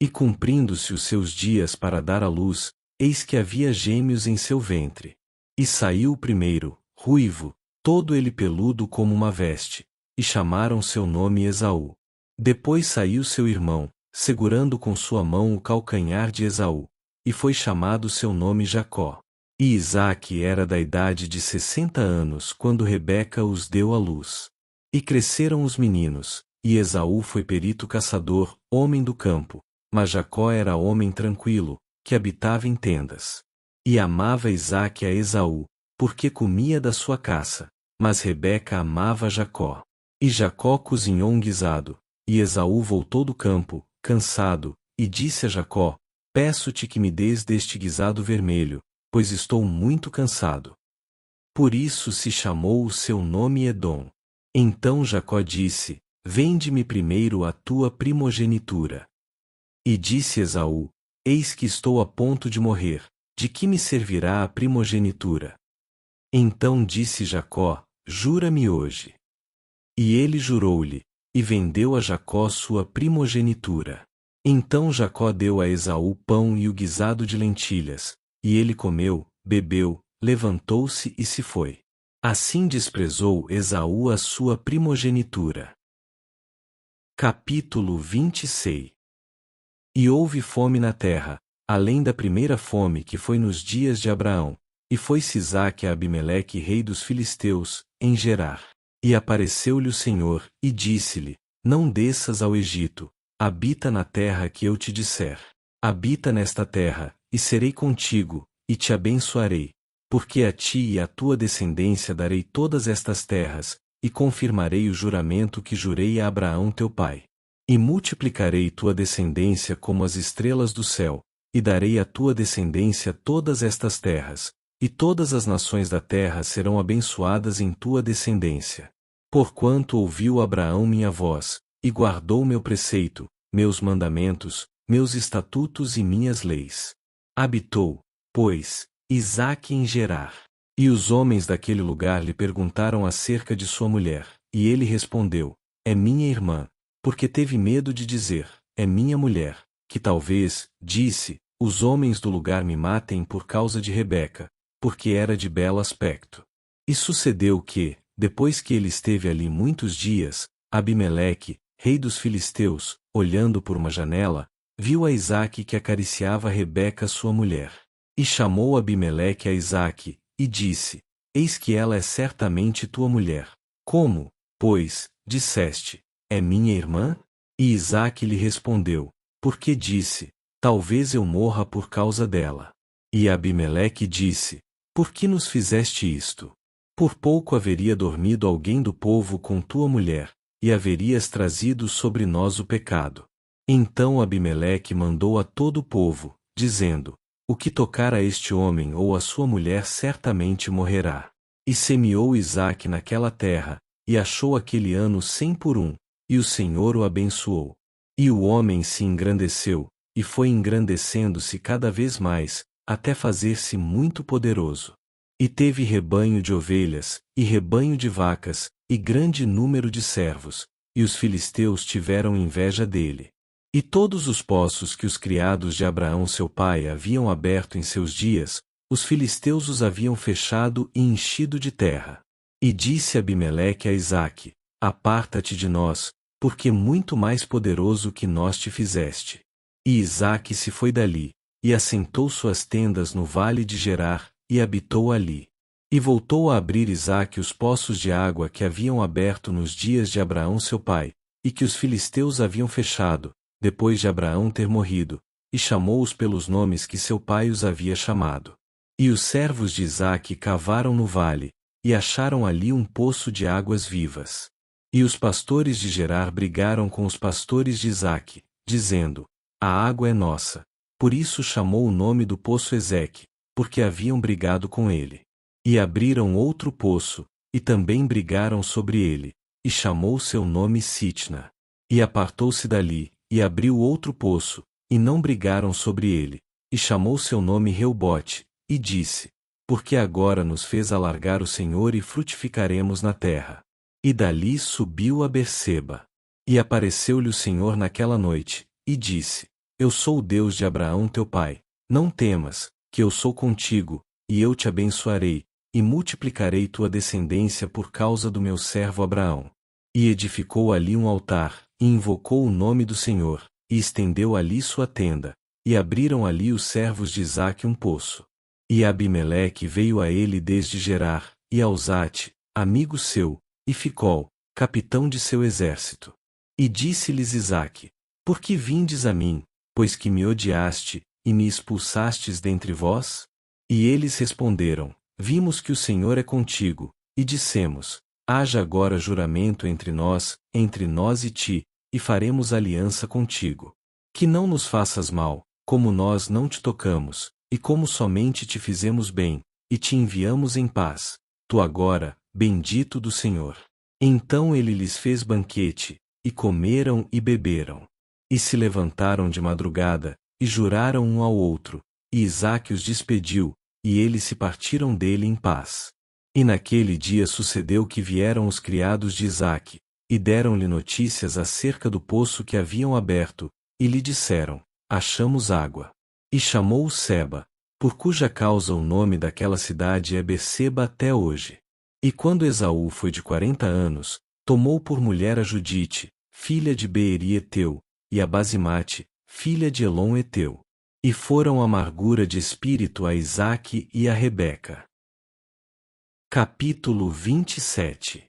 E cumprindo-se os seus dias para dar à luz, eis que havia gêmeos em seu ventre. E saiu o primeiro, ruivo, todo ele peludo como uma veste, e chamaram seu nome Esaú. Depois saiu seu irmão, segurando com sua mão o calcanhar de Esaú, e foi chamado seu nome Jacó. E Isaque era da idade de 60 anos quando Rebeca os deu à luz. E cresceram os meninos, e Esaú foi perito caçador, homem do campo, mas Jacó era homem tranquilo, que habitava em tendas. E amava Isaque a Esaú, porque comia da sua caça, mas Rebeca amava Jacó. E Jacó cozinhou um guisado, e Esaú voltou do campo, cansado, e disse a Jacó: Peço-te que me des deste guisado vermelho, pois estou muito cansado. Por isso se chamou o seu nome Edom. Então Jacó disse: Vende-me primeiro a tua primogenitura. E disse Esaú: Eis que estou a ponto de morrer, de que me servirá a primogenitura? Então disse Jacó: Jura-me hoje. E ele jurou-lhe, e vendeu a Jacó sua primogenitura. Então Jacó deu a Esaú pão e o guisado de lentilhas, e ele comeu, bebeu, levantou-se e se foi. Assim desprezou Esaú a sua primogenitura. Capítulo 26. E houve fome na terra, além da primeira fome que foi nos dias de Abraão, e foi-se Isaque a Abimeleque rei dos filisteus, em Gerar. E apareceu-lhe o Senhor, e disse-lhe: Não desças ao Egito, habita na terra que eu te disser. Habita nesta terra, e serei contigo, e te abençoarei. Porque a ti e à tua descendência darei todas estas terras, e confirmarei o juramento que jurei a Abraão teu pai. E multiplicarei tua descendência como as estrelas do céu, e darei à tua descendência todas estas terras, e todas as nações da terra serão abençoadas em tua descendência. Porquanto ouviu Abraão minha voz, e guardou meu preceito, meus mandamentos, meus estatutos e minhas leis. Habitou, pois, Isaque em Gerar. E os homens daquele lugar lhe perguntaram acerca de sua mulher, e ele respondeu: É minha irmã, porque teve medo de dizer: É minha mulher, que talvez, disse, os homens do lugar me matem por causa de Rebeca, porque era de belo aspecto. E sucedeu que, depois que ele esteve ali muitos dias, Abimeleque, rei dos filisteus, olhando por uma janela, viu a Isaque que acariciava Rebeca sua mulher. E chamou Abimeleque a Isaque, e disse: Eis que ela é certamente tua mulher. Como, pois, disseste: É minha irmã? E Isaque lhe respondeu: Porque disse: Talvez eu morra por causa dela. E Abimeleque disse: Por que nos fizeste isto? Por pouco haveria dormido alguém do povo com tua mulher, e haverias trazido sobre nós o pecado. Então Abimeleque mandou a todo o povo, dizendo: O que tocar a este homem ou a sua mulher certamente morrerá. E semeou Isaque naquela terra, e achou aquele ano 100 por 1, e o Senhor o abençoou. E o homem se engrandeceu, e foi engrandecendo-se cada vez mais, até fazer-se muito poderoso. E teve rebanho de ovelhas, e rebanho de vacas, e grande número de servos, e os filisteus tiveram inveja dele. E todos os poços que os criados de Abraão seu pai haviam aberto em seus dias, os filisteus os haviam fechado e enchido de terra. E disse Abimeleque a Isaque: Aparta-te de nós, porque muito mais poderoso que nós te fizeste. E Isaque se foi dali, e assentou suas tendas no vale de Gerar, e habitou ali. E voltou a abrir Isaque os poços de água que haviam aberto nos dias de Abraão seu pai, e que os filisteus haviam fechado, depois de Abraão ter morrido, e chamou-os pelos nomes que seu pai os havia chamado. E os servos de Isaque cavaram no vale, e acharam ali um poço de águas vivas. E os pastores de Gerar brigaram com os pastores de Isaque, dizendo: A água é nossa. Por isso chamou o nome do poço Ezeque, porque haviam brigado com ele. E abriram outro poço, e também brigaram sobre ele, e chamou seu nome Sitna. E apartou-se dali, e abriu outro poço, e não brigaram sobre ele, e chamou seu nome Reubote, e disse: Porque agora nos fez alargar o Senhor e frutificaremos na terra. E dali subiu a Berseba. E apareceu-lhe o Senhor naquela noite, e disse: Eu sou o Deus de Abraão teu pai, não temas, que eu sou contigo, e eu te abençoarei, e multiplicarei tua descendência por causa do meu servo Abraão. E edificou ali um altar, e invocou o nome do Senhor, e estendeu ali sua tenda, e abriram ali os servos de Isaque um poço. E Abimeleque veio a ele desde Gerar, e a Uzate, amigo seu, e Ficol, capitão de seu exército. E disse-lhes Isaque: Por que vindes a mim, pois que me odiaste, e me expulsastes dentre vós? E eles responderam: Vimos que o Senhor é contigo, e dissemos: Haja agora juramento entre nós e ti, e faremos aliança contigo. Que não nos faças mal, como nós não te tocamos, e como somente te fizemos bem, e te enviamos em paz, tu agora, bendito do Senhor. Então ele lhes fez banquete, e comeram e beberam. E se levantaram de madrugada, e juraram um ao outro, e Isaque os despediu, e eles se partiram dele em paz. E naquele dia sucedeu que vieram os criados de Isaque, e deram-lhe notícias acerca do poço que haviam aberto, e lhe disseram: achamos água. E chamou-o Seba, por cuja causa o nome daquela cidade é Berseba até hoje. E quando Esaú foi de 40 anos, tomou por mulher a Judite, filha de Beeri Eteu, e a Basimate, filha de Elon Eteu. E foram amargura de espírito a Isaque e a Rebeca. Capítulo 27.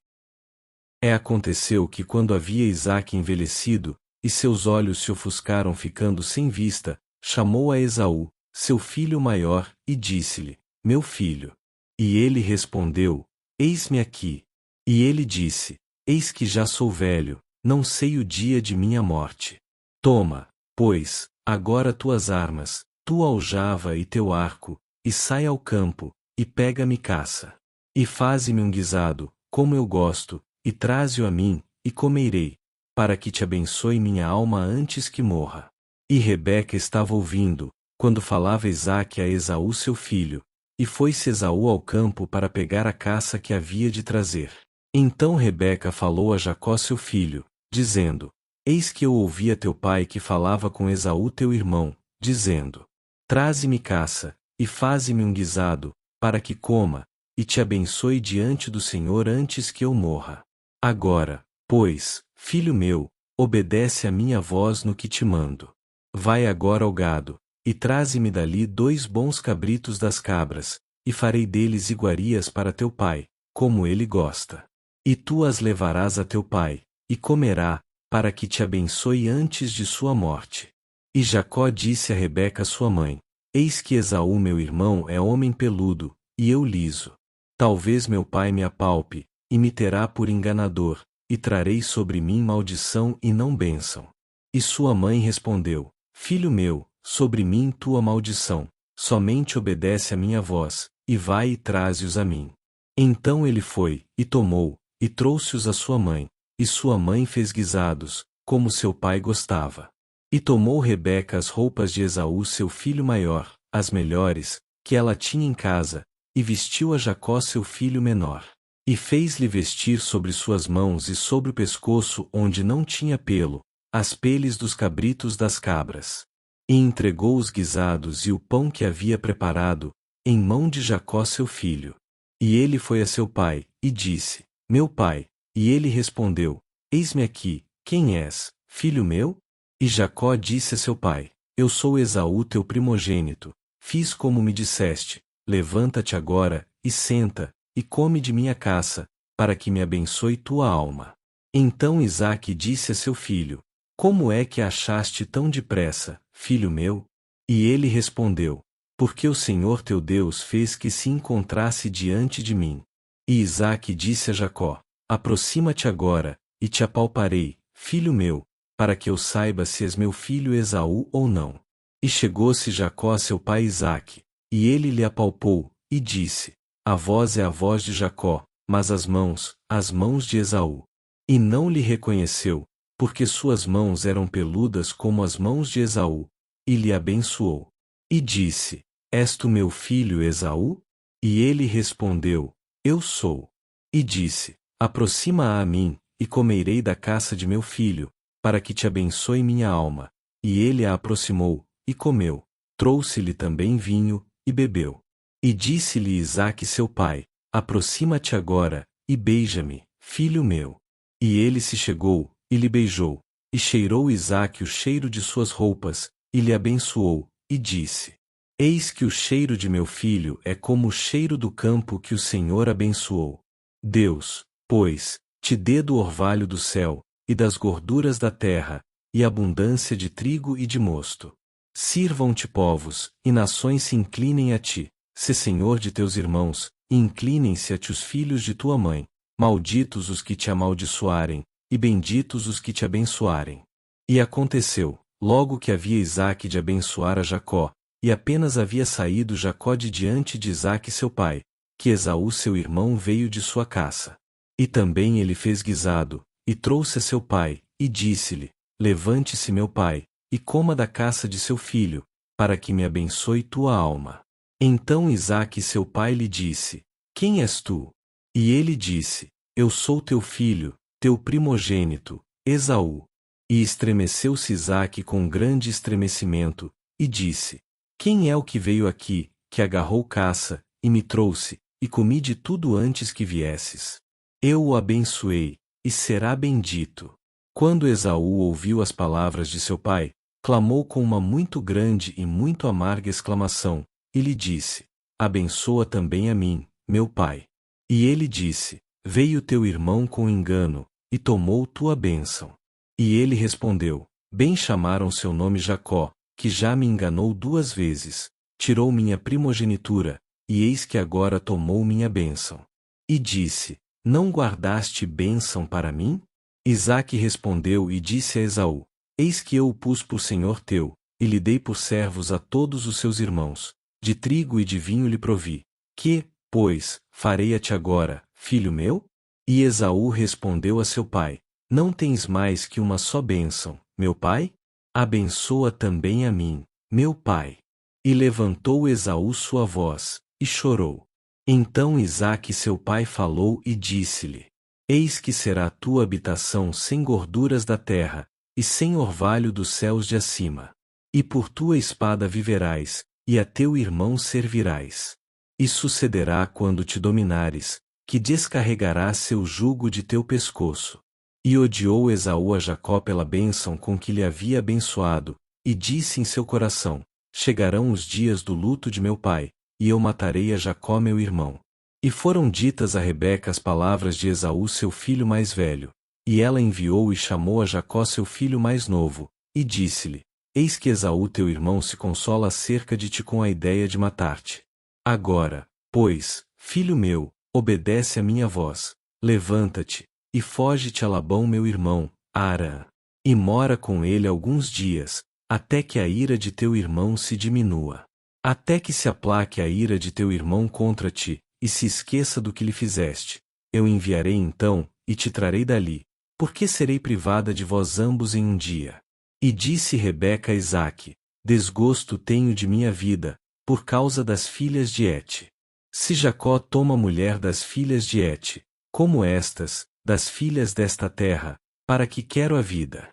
Aconteceu que quando havia Isaque envelhecido, e seus olhos se ofuscaram ficando sem vista, chamou a Esaú, seu filho maior, e disse-lhe: meu filho. E ele respondeu: eis-me aqui. E ele disse: eis que já sou velho, não sei o dia de minha morte. Toma, pois, agora tuas armas, tua aljava e teu arco, e sai ao campo, e pega-me caça. E faze-me um guisado, como eu gosto, e traze-o a mim, e comerei, para que te abençoe minha alma antes que morra. E Rebeca estava ouvindo, quando falava Isaque a Esaú seu filho, e foi-se Esaú ao campo para pegar a caça que havia de trazer. Então Rebeca falou a Jacó seu filho, dizendo: eis que eu ouvi a teu pai que falava com Esaú teu irmão, dizendo: traze-me caça, e faze-me um guisado, para que coma, e te abençoe diante do Senhor antes que eu morra. Agora, pois, filho meu, obedece a minha voz no que te mando. Vai agora ao gado, e traze-me dali 2 bons cabritos das cabras, e farei deles iguarias para teu pai, como ele gosta. E tu as levarás a teu pai, e comerá, para que te abençoe antes de sua morte. E Jacó disse a Rebeca sua mãe: eis que Esaú meu irmão é homem peludo, e eu liso. Talvez meu pai me apalpe, e me terá por enganador, e trarei sobre mim maldição e não bênção. E sua mãe respondeu: filho meu, sobre mim tua maldição, somente obedece a minha voz, e vai e traze-os a mim. Então ele foi, e tomou, e trouxe-os a sua mãe, e sua mãe fez guisados, como seu pai gostava. E tomou Rebeca as roupas de Esaú seu filho maior, as melhores, que ela tinha em casa, e vestiu a Jacó seu filho menor. E fez-lhe vestir sobre suas mãos e sobre o pescoço onde não tinha pelo, as peles dos cabritos das cabras. E entregou os guisados e o pão que havia preparado, em mão de Jacó seu filho. E ele foi a seu pai, e disse: meu pai. E ele respondeu: eis-me aqui, quem és, filho meu? E Jacó disse a seu pai: eu sou Esaú teu primogênito, fiz como me disseste, levanta-te agora, e senta, e come de minha caça, para que me abençoe tua alma. Então Isaque disse a seu filho: como é que a achaste tão depressa, filho meu? E ele respondeu: porque o Senhor teu Deus fez que se encontrasse diante de mim. E Isaque disse a Jacó: aproxima-te agora, e te apalparei, filho meu, para que eu saiba se és meu filho Esaú ou não. E chegou-se Jacó a seu pai Isaque, e ele lhe apalpou, e disse: a voz é a voz de Jacó, mas as mãos de Esaú. E não lhe reconheceu, porque suas mãos eram peludas como as mãos de Esaú, e lhe abençoou. E disse: és tu meu filho Esaú? E ele respondeu: eu sou. E disse: aproxima a mim, e comerei da caça de meu filho, para que te abençoe minha alma. E ele a aproximou, e comeu. Trouxe-lhe também vinho, e bebeu. E disse-lhe Isaque seu pai: aproxima-te agora, e beija-me, filho meu. E ele se chegou, e lhe beijou. E cheirou Isaque o cheiro de suas roupas, e lhe abençoou, e disse: eis que o cheiro de meu filho é como o cheiro do campo que o Senhor abençoou. Deus, pois, te dê do orvalho do céu, e das gorduras da terra, e abundância de trigo e de mosto. Sirvam-te povos, e nações se inclinem a ti. Sê Senhor de teus irmãos, e inclinem-se a ti os filhos de tua mãe. Malditos os que te amaldiçoarem, e benditos os que te abençoarem. E aconteceu, logo que havia Isaque de abençoar a Jacó, e apenas havia saído Jacó de diante de Isaque seu pai, que Esaú seu irmão veio de sua caça. E também ele fez guisado, e trouxe a seu pai, e disse-lhe: Levante-se meu pai, e coma da caça de seu filho, para que me abençoe tua alma. Então Isaque seu pai lhe disse: Quem és tu? E ele disse: Eu sou teu filho, teu primogênito, Esaú. E estremeceu-se Isaque com grande estremecimento, e disse: Quem é o que veio aqui, que agarrou caça, e me trouxe, e comi de tudo antes que viesses? Eu o abençoei, e será bendito. Quando Esaú ouviu as palavras de seu pai, clamou com uma muito grande e muito amarga exclamação, e lhe disse: Abençoa também a mim, meu pai. E ele disse: Veio teu irmão com engano, e tomou tua bênção. E ele respondeu: Bem chamaram seu nome Jacó, que já me enganou 2 vezes, tirou minha primogenitura, e eis que agora tomou minha bênção. E disse: Não guardaste bênção para mim? Isaque respondeu e disse a Esaú: Eis que eu o pus por senhor teu, e lhe dei por servos a todos os seus irmãos, de trigo e de vinho lhe provi. Que, pois, farei a ti agora, filho meu? E Esaú respondeu a seu pai: Não tens mais que uma só bênção, meu pai? Abençoa também a mim, meu pai. E levantou Esaú sua voz, e chorou. Então Isaque seu pai falou e disse-lhe: Eis que será a tua habitação sem gorduras da terra, e sem orvalho dos céus de acima. E por tua espada viverás, e a teu irmão servirás. E sucederá quando te dominares, que descarregarás seu jugo de teu pescoço. E odiou Esaú a Jacó pela bênção com que lhe havia abençoado, e disse em seu coração: Chegarão os dias do luto de meu pai, e eu matarei a Jacó meu irmão. E foram ditas a Rebeca as palavras de Esaú seu filho mais velho. E ela enviou e chamou a Jacó seu filho mais novo, e disse-lhe: Eis que Esaú teu irmão se consola acerca de ti com a ideia de matar-te. Agora, pois, filho meu, obedece a minha voz, levanta-te, e foge-te a Labão meu irmão, a Harã. E mora com ele alguns dias, até que a ira de teu irmão se diminua. Até que se aplaque a ira de teu irmão contra ti, e se esqueça do que lhe fizeste. Eu enviarei então, e te trarei dali, porque serei privada de vós ambos em um dia. E disse Rebeca a Isaque: Desgosto tenho de minha vida, por causa das filhas de Et. Se Jacó toma mulher das filhas de Et, como estas, das filhas desta terra, para que quero a vida.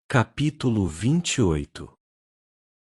Capítulo 28.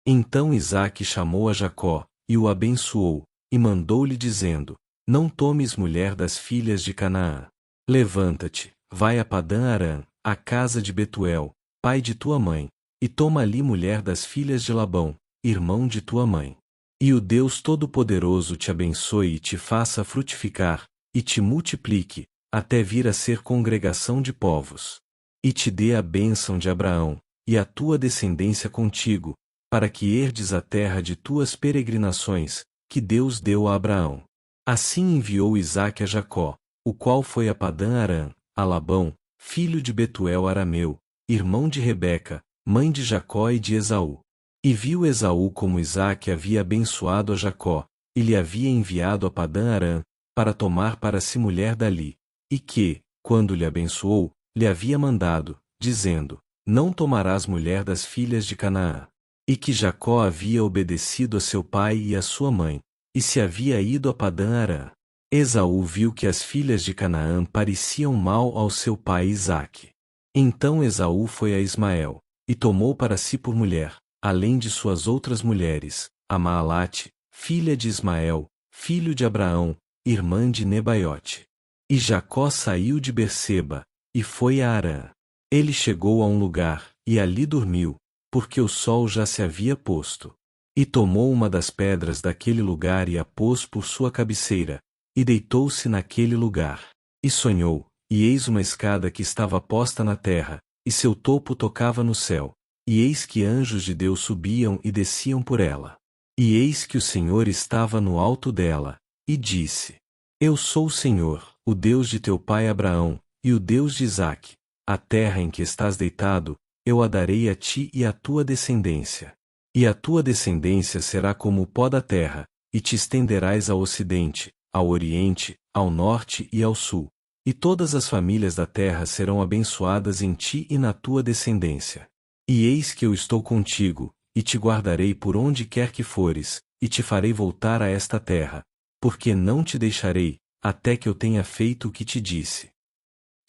Então Isaque chamou a Jacó, e o abençoou, e mandou-lhe dizendo: Não tomes mulher das filhas de Canaã. Levanta-te, vai a Padã-Arã, à casa de Betuel, pai de tua mãe, e toma ali mulher das filhas de Labão, irmão de tua mãe. E o Deus Todo-Poderoso te abençoe e te faça frutificar, e te multiplique, até vir a ser congregação de povos. E te dê a bênção de Abraão, e a tua descendência contigo, para que herdes a terra de tuas peregrinações, que Deus deu a Abraão. Assim enviou Isaque a Jacó, o qual foi a Padã-Arã, a Labão, filho de Betuel arameu, irmão de Rebeca, mãe de Jacó e de Esaú. E viu Esaú como Isaque havia abençoado a Jacó, e lhe havia enviado a Padã-Arã, para tomar para si mulher dali, e que, quando lhe abençoou, lhe havia mandado, dizendo: Não tomarás mulher das filhas de Canaã. E que Jacó havia obedecido a seu pai e a sua mãe, e se havia ido a Padã-Arã. Esaú viu que as filhas de Canaã pareciam mal ao seu pai Isaque. Então Esaú foi a Ismael, e tomou para si por mulher, além de suas outras mulheres, a Maalate, filha de Ismael, filho de Abraão, irmã de Nebaiote. E Jacó saiu de Berseba, e foi a Harã. Ele chegou a um lugar, e ali dormiu, porque o sol já se havia posto. E tomou uma das pedras daquele lugar e a pôs por sua cabeceira, e deitou-se naquele lugar. E sonhou, e eis uma escada que estava posta na terra, e seu topo tocava no céu. E eis que anjos de Deus subiam e desciam por ela. E eis que o Senhor estava no alto dela, e disse: Eu sou o Senhor, o Deus de teu pai Abraão, e o Deus de Isaque. A terra em que estás deitado, eu a darei a ti e à tua descendência. E a tua descendência será como o pó da terra, e te estenderás ao ocidente, ao oriente, ao norte e ao sul. E todas as famílias da terra serão abençoadas em ti e na tua descendência. E eis que eu estou contigo, e te guardarei por onde quer que fores, e te farei voltar a esta terra, porque não te deixarei, até que eu tenha feito o que te disse.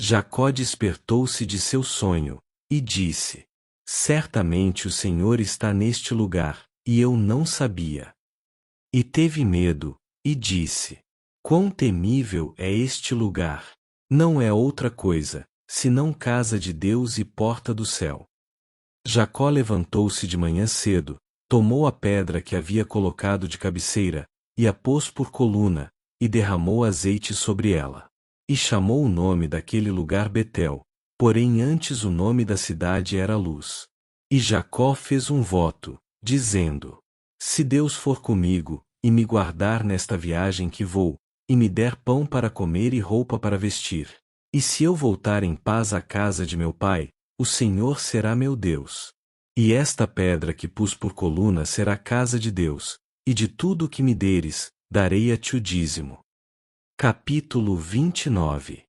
Jacó despertou-se de seu sonho, e disse: Certamente o Senhor está neste lugar, e eu não sabia. E teve medo, e disse: Quão temível é este lugar! Não é outra coisa, senão casa de Deus e porta do céu. Jacó levantou-se de manhã cedo, tomou a pedra que havia colocado de cabeceira, e a pôs por coluna, e derramou azeite sobre ela. E chamou o nome daquele lugar Betel, porém antes o nome da cidade era Luz. E Jacó fez um voto, dizendo: Se Deus for comigo, e me guardar nesta viagem que vou, e me der pão para comer e roupa para vestir, e se eu voltar em paz à casa de meu pai, o Senhor será meu Deus. E esta pedra que pus por coluna será casa de Deus, e de tudo o que me deres, darei a ti o dízimo. Capítulo 29.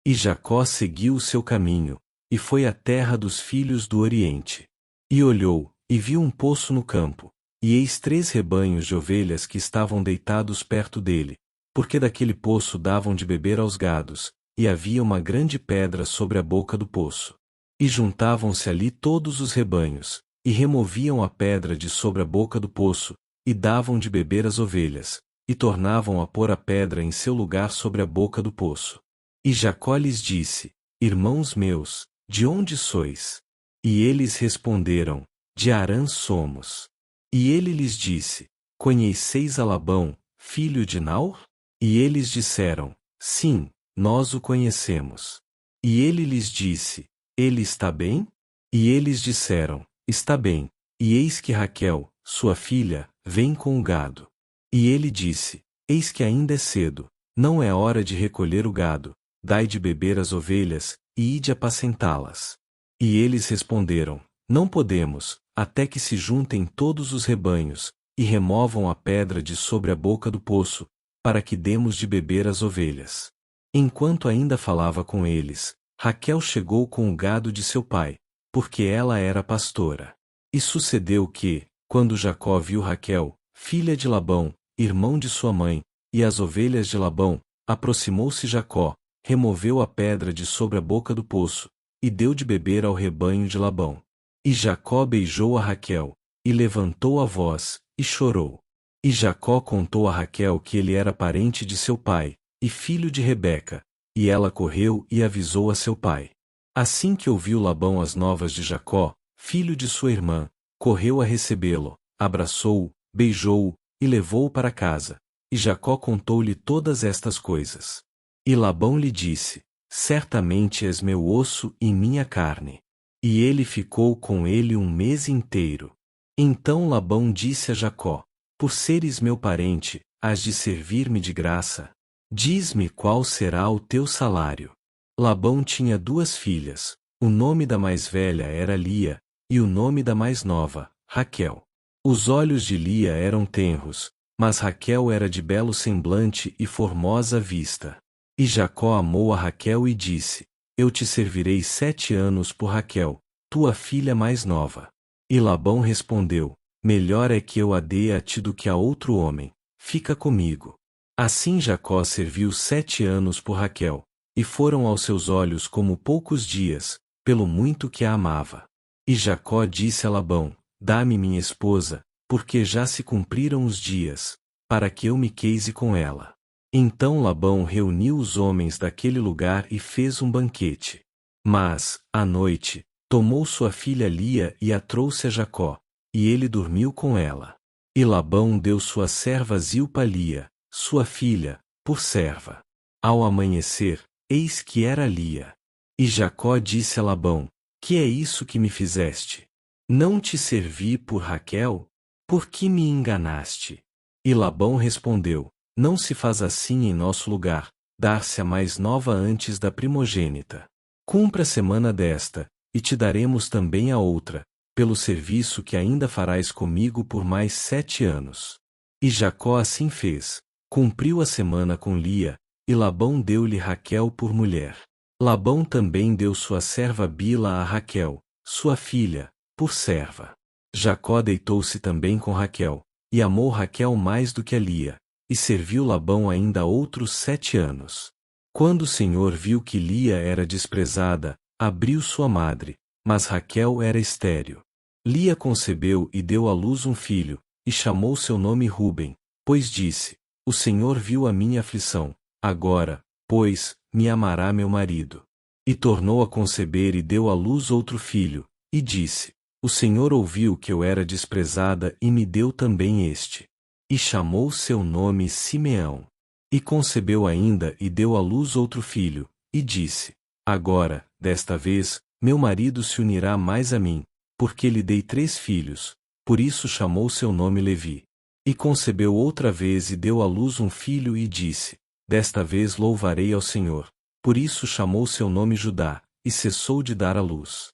E Jacó seguiu o seu caminho, e foi à terra dos filhos do Oriente. E olhou, e viu um poço no campo, e eis 3 rebanhos de ovelhas que estavam deitados perto dele, porque daquele poço davam de beber aos gados, e havia uma grande pedra sobre a boca do poço. E juntavam-se ali todos os rebanhos, e removiam a pedra de sobre a boca do poço, e davam de beber às ovelhas, e tornavam a pôr a pedra em seu lugar sobre a boca do poço. E Jacó lhes disse: Irmãos meus, de onde sois? E eles responderam: De Harã somos. E ele lhes disse: Conheceis a Labão, filho de Naor? E eles disseram: Sim, nós o conhecemos. E ele lhes disse: Ele está bem? E eles disseram: Está bem. E eis que Raquel, sua filha, vem com o gado. E ele disse: Eis que ainda é cedo, não é hora de recolher o gado, dai de beber às ovelhas, e ide apacentá-las. E eles responderam: Não podemos, até que se juntem todos os rebanhos, e removam a pedra de sobre a boca do poço, para que demos de beber às ovelhas. Enquanto ainda falava com eles, Raquel chegou com o gado de seu pai, porque ela era pastora. E sucedeu que, quando Jacó viu Raquel, filha de Labão, irmão de sua mãe, e as ovelhas de Labão, aproximou-se Jacó, removeu a pedra de sobre a boca do poço, e deu de beber ao rebanho de Labão. E Jacó beijou a Raquel, e levantou a voz, e chorou. E Jacó contou a Raquel que ele era parente de seu pai, e filho de Rebeca, e ela correu e avisou a seu pai. Assim que ouviu Labão as novas de Jacó, filho de sua irmã, correu a recebê-lo, abraçou-o, beijou-o, e levou-o para casa. E Jacó contou-lhe todas estas coisas. E Labão lhe disse: Certamente és meu osso e minha carne. E ele ficou com ele 1 mês inteiro. Então Labão disse a Jacó: Por seres meu parente, hás de servir-me de graça. Diz-me qual será o teu salário. Labão tinha 2 filhas, o nome da mais velha era Lia, e o nome da mais nova, Raquel. Os olhos de Lia eram tenros, mas Raquel era de belo semblante e formosa vista. E Jacó amou a Raquel e disse: Eu te servirei 7 anos por Raquel, tua filha mais nova. E Labão respondeu: Melhor é que eu a dê a ti do que a outro homem, fica comigo. Assim Jacó serviu 7 anos por Raquel, e foram aos seus olhos como poucos dias, pelo muito que a amava. E Jacó disse a Labão: Dá-me minha esposa, porque já se cumpriram os dias, para que eu me queise com ela. Então Labão reuniu os homens daquele lugar e fez um banquete. Mas, à noite, tomou sua filha Lia e a trouxe a Jacó, e ele dormiu com ela. E Labão deu sua serva Zilpa a Lia, sua filha, por serva. Ao amanhecer, eis que era Lia. E Jacó disse a Labão: Que é isso que me fizeste? Não te servi por Raquel? Por que me enganaste? E Labão respondeu: Não se faz assim em nosso lugar, dar-se a mais nova antes da primogênita. Cumpra a semana desta, e te daremos também a outra, pelo serviço que ainda farás comigo por mais 7 anos. E Jacó assim fez, cumpriu a semana com Lia, e Labão deu-lhe Raquel por mulher. Labão também deu sua serva Bila a Raquel, sua filha, por serva. Jacó deitou-se também com Raquel, e amou Raquel mais do que a Lia, e serviu Labão ainda outros 7 anos. Quando o Senhor viu que Lia era desprezada, abriu sua madre, mas Raquel era estéril. Lia concebeu e deu à luz um filho, e chamou seu nome Ruben, pois disse: O Senhor viu a minha aflição, agora, pois, me amará meu marido. E tornou a conceber e deu à luz outro filho, e disse: O Senhor ouviu que eu era desprezada e me deu também este. E chamou seu nome Simeão. E concebeu ainda e deu à luz outro filho, e disse: Agora, desta vez, meu marido se unirá mais a mim, porque lhe dei 3 filhos, por isso chamou seu nome Levi. E concebeu outra vez e deu à luz um filho e disse: Desta vez louvarei ao Senhor. Por isso chamou seu nome Judá, e cessou de dar à luz.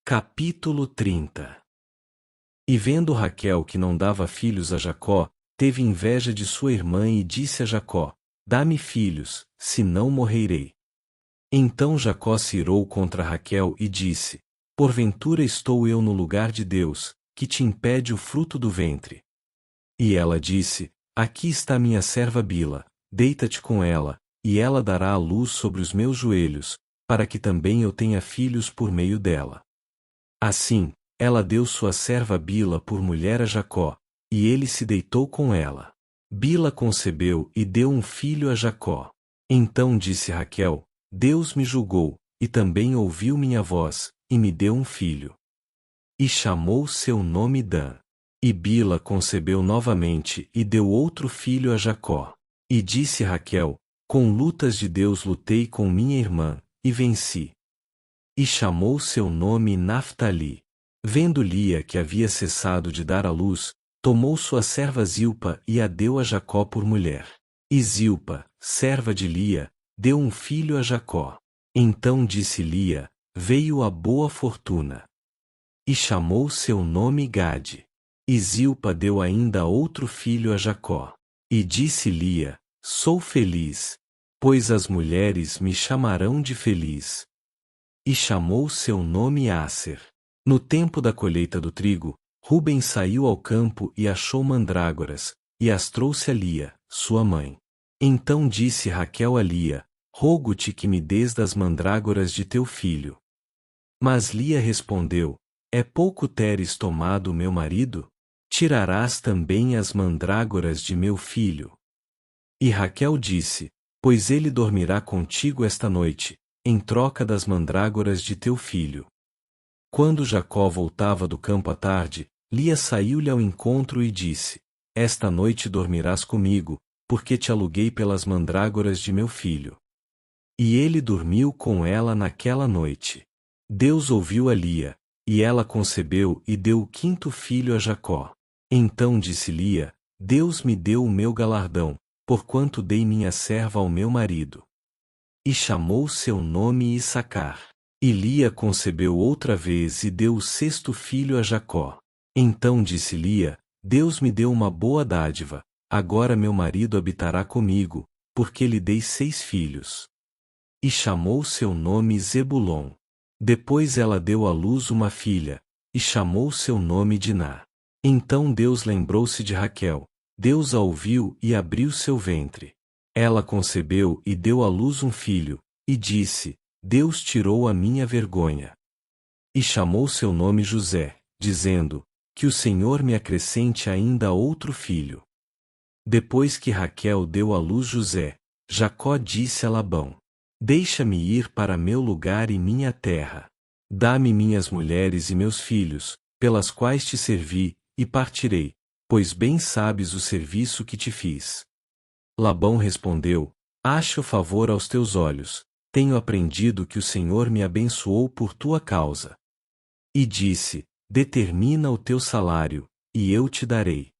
Capítulo 30. E vendo Raquel que não dava filhos a Jacó, teve inveja de sua irmã e disse a Jacó: Dá-me filhos, senão morrerei. Então Jacó se irou contra Raquel e disse: Porventura estou eu no lugar de Deus, que te impede o fruto do ventre? E ela disse: Aqui está minha serva Bila, deita-te com ela, e ela dará a luz sobre os meus joelhos, para que também eu tenha filhos por meio dela. Assim, ela deu sua serva Bila por mulher a Jacó, e ele se deitou com ela. Bila concebeu e deu um filho a Jacó. Então disse Raquel: Deus me julgou, e também ouviu minha voz, e me deu um filho. E chamou seu nome Dan. E Bila concebeu novamente e deu outro filho a Jacó. E disse Raquel: Com lutas de Deus lutei com minha irmã, e venci. E chamou seu nome Naftali. Vendo Lia que havia cessado de dar à luz, tomou sua serva Zilpa e a deu a Jacó por mulher. E Zilpa, serva de Lia, deu um filho a Jacó. Então disse Lia: Veio a boa fortuna. E chamou seu nome Gade. E Zilpa deu ainda outro filho a Jacó. E disse Lia: Sou feliz, pois as mulheres me chamarão de feliz. E chamou seu nome Aser. No tempo da colheita do trigo, Ruben saiu ao campo e achou mandrágoras, e as trouxe a Lia, sua mãe. Então disse Raquel a Lia: Rogo-te que me des das mandrágoras de teu filho. Mas Lia respondeu: É pouco teres tomado meu marido? Tirarás também as mandrágoras de meu filho. E Raquel disse: Pois ele dormirá contigo esta noite, em troca das mandrágoras de teu filho. Quando Jacó voltava do campo à tarde, Lia saiu-lhe ao encontro e disse: Esta noite dormirás comigo, porque te aluguei pelas mandrágoras de meu filho. E ele dormiu com ela naquela noite. Deus ouviu a Lia, e ela concebeu e deu o 5º filho a Jacó. Então disse Lia: Deus me deu o meu galardão, porquanto dei minha serva ao meu marido. E chamou seu nome Issacar. E Lia concebeu outra vez e deu o 6º filho a Jacó. Então disse Lia: Deus me deu uma boa dádiva, agora meu marido habitará comigo, porque lhe dei 6 filhos. E chamou seu nome Zebulon. Depois ela deu à luz uma filha, e chamou seu nome Diná. Então Deus lembrou-se de Raquel, Deus a ouviu e abriu seu ventre. Ela concebeu e deu à luz um filho, e disse: Deus tirou a minha vergonha. E chamou seu nome José, dizendo: Que o Senhor me acrescente ainda outro filho. Depois que Raquel deu à luz José, Jacó disse a Labão: Deixa-me ir para meu lugar e minha terra. Dá-me minhas mulheres e meus filhos, pelas quais te servi, e partirei, pois bem sabes o serviço que te fiz. Labão respondeu: Ache o favor aos teus olhos, tenho aprendido que o Senhor me abençoou por tua causa. E disse: Determina o teu salário, e eu te darei.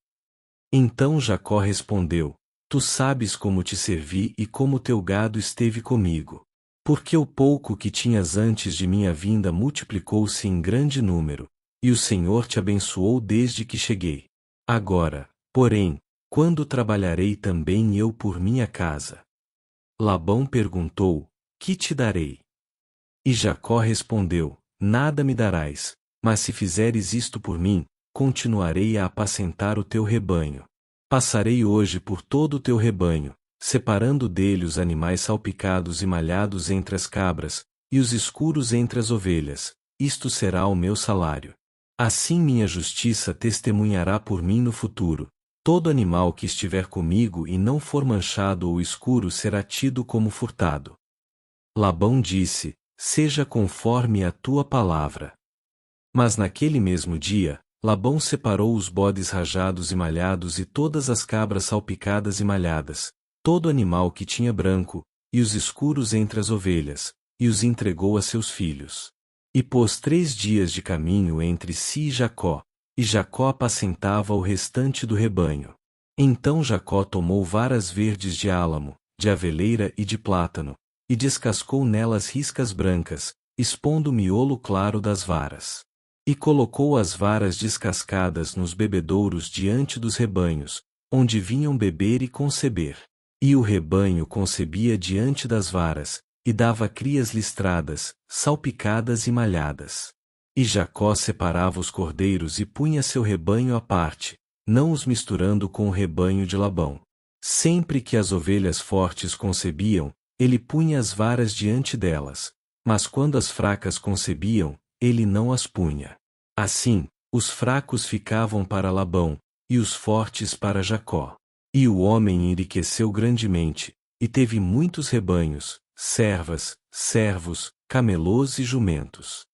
Então Jacó respondeu: Tu sabes como te servi e como teu gado esteve comigo. Porque o pouco que tinhas antes de minha vinda multiplicou-se em grande número, e o Senhor te abençoou desde que cheguei. Agora, porém, quando trabalharei também eu por minha casa? Labão perguntou: Que te darei? E Jacó respondeu: Nada me darás, mas se fizeres isto por mim, continuarei a apacentar o teu rebanho. Passarei hoje por todo o teu rebanho, separando dele os animais salpicados e malhados entre as cabras, e os escuros entre as ovelhas. Isto será o meu salário. Assim minha justiça testemunhará por mim no futuro. Todo animal que estiver comigo e não for manchado ou escuro será tido como furtado. Labão disse: Seja conforme a tua palavra. Mas naquele mesmo dia, Labão separou os bodes rajados e malhados e todas as cabras salpicadas e malhadas, todo animal que tinha branco, e os escuros entre as ovelhas, e os entregou a seus filhos. E pôs 3 dias de caminho entre si e Jacó apacentava o restante do rebanho. Então Jacó tomou varas verdes de álamo, de aveleira e de plátano, e descascou nelas riscas brancas, expondo o miolo claro das varas. E colocou as varas descascadas nos bebedouros diante dos rebanhos, onde vinham beber e conceber. E o rebanho concebia diante das varas, e dava crias listradas, salpicadas e malhadas. E Jacó separava os cordeiros e punha seu rebanho à parte, não os misturando com o rebanho de Labão. Sempre que as ovelhas fortes concebiam, ele punha as varas diante delas, mas quando as fracas concebiam, ele não as punha. Assim, os fracos ficavam para Labão, e os fortes para Jacó. E o homem enriqueceu grandemente, e teve muitos rebanhos, servas, servos, camelôs e jumentos.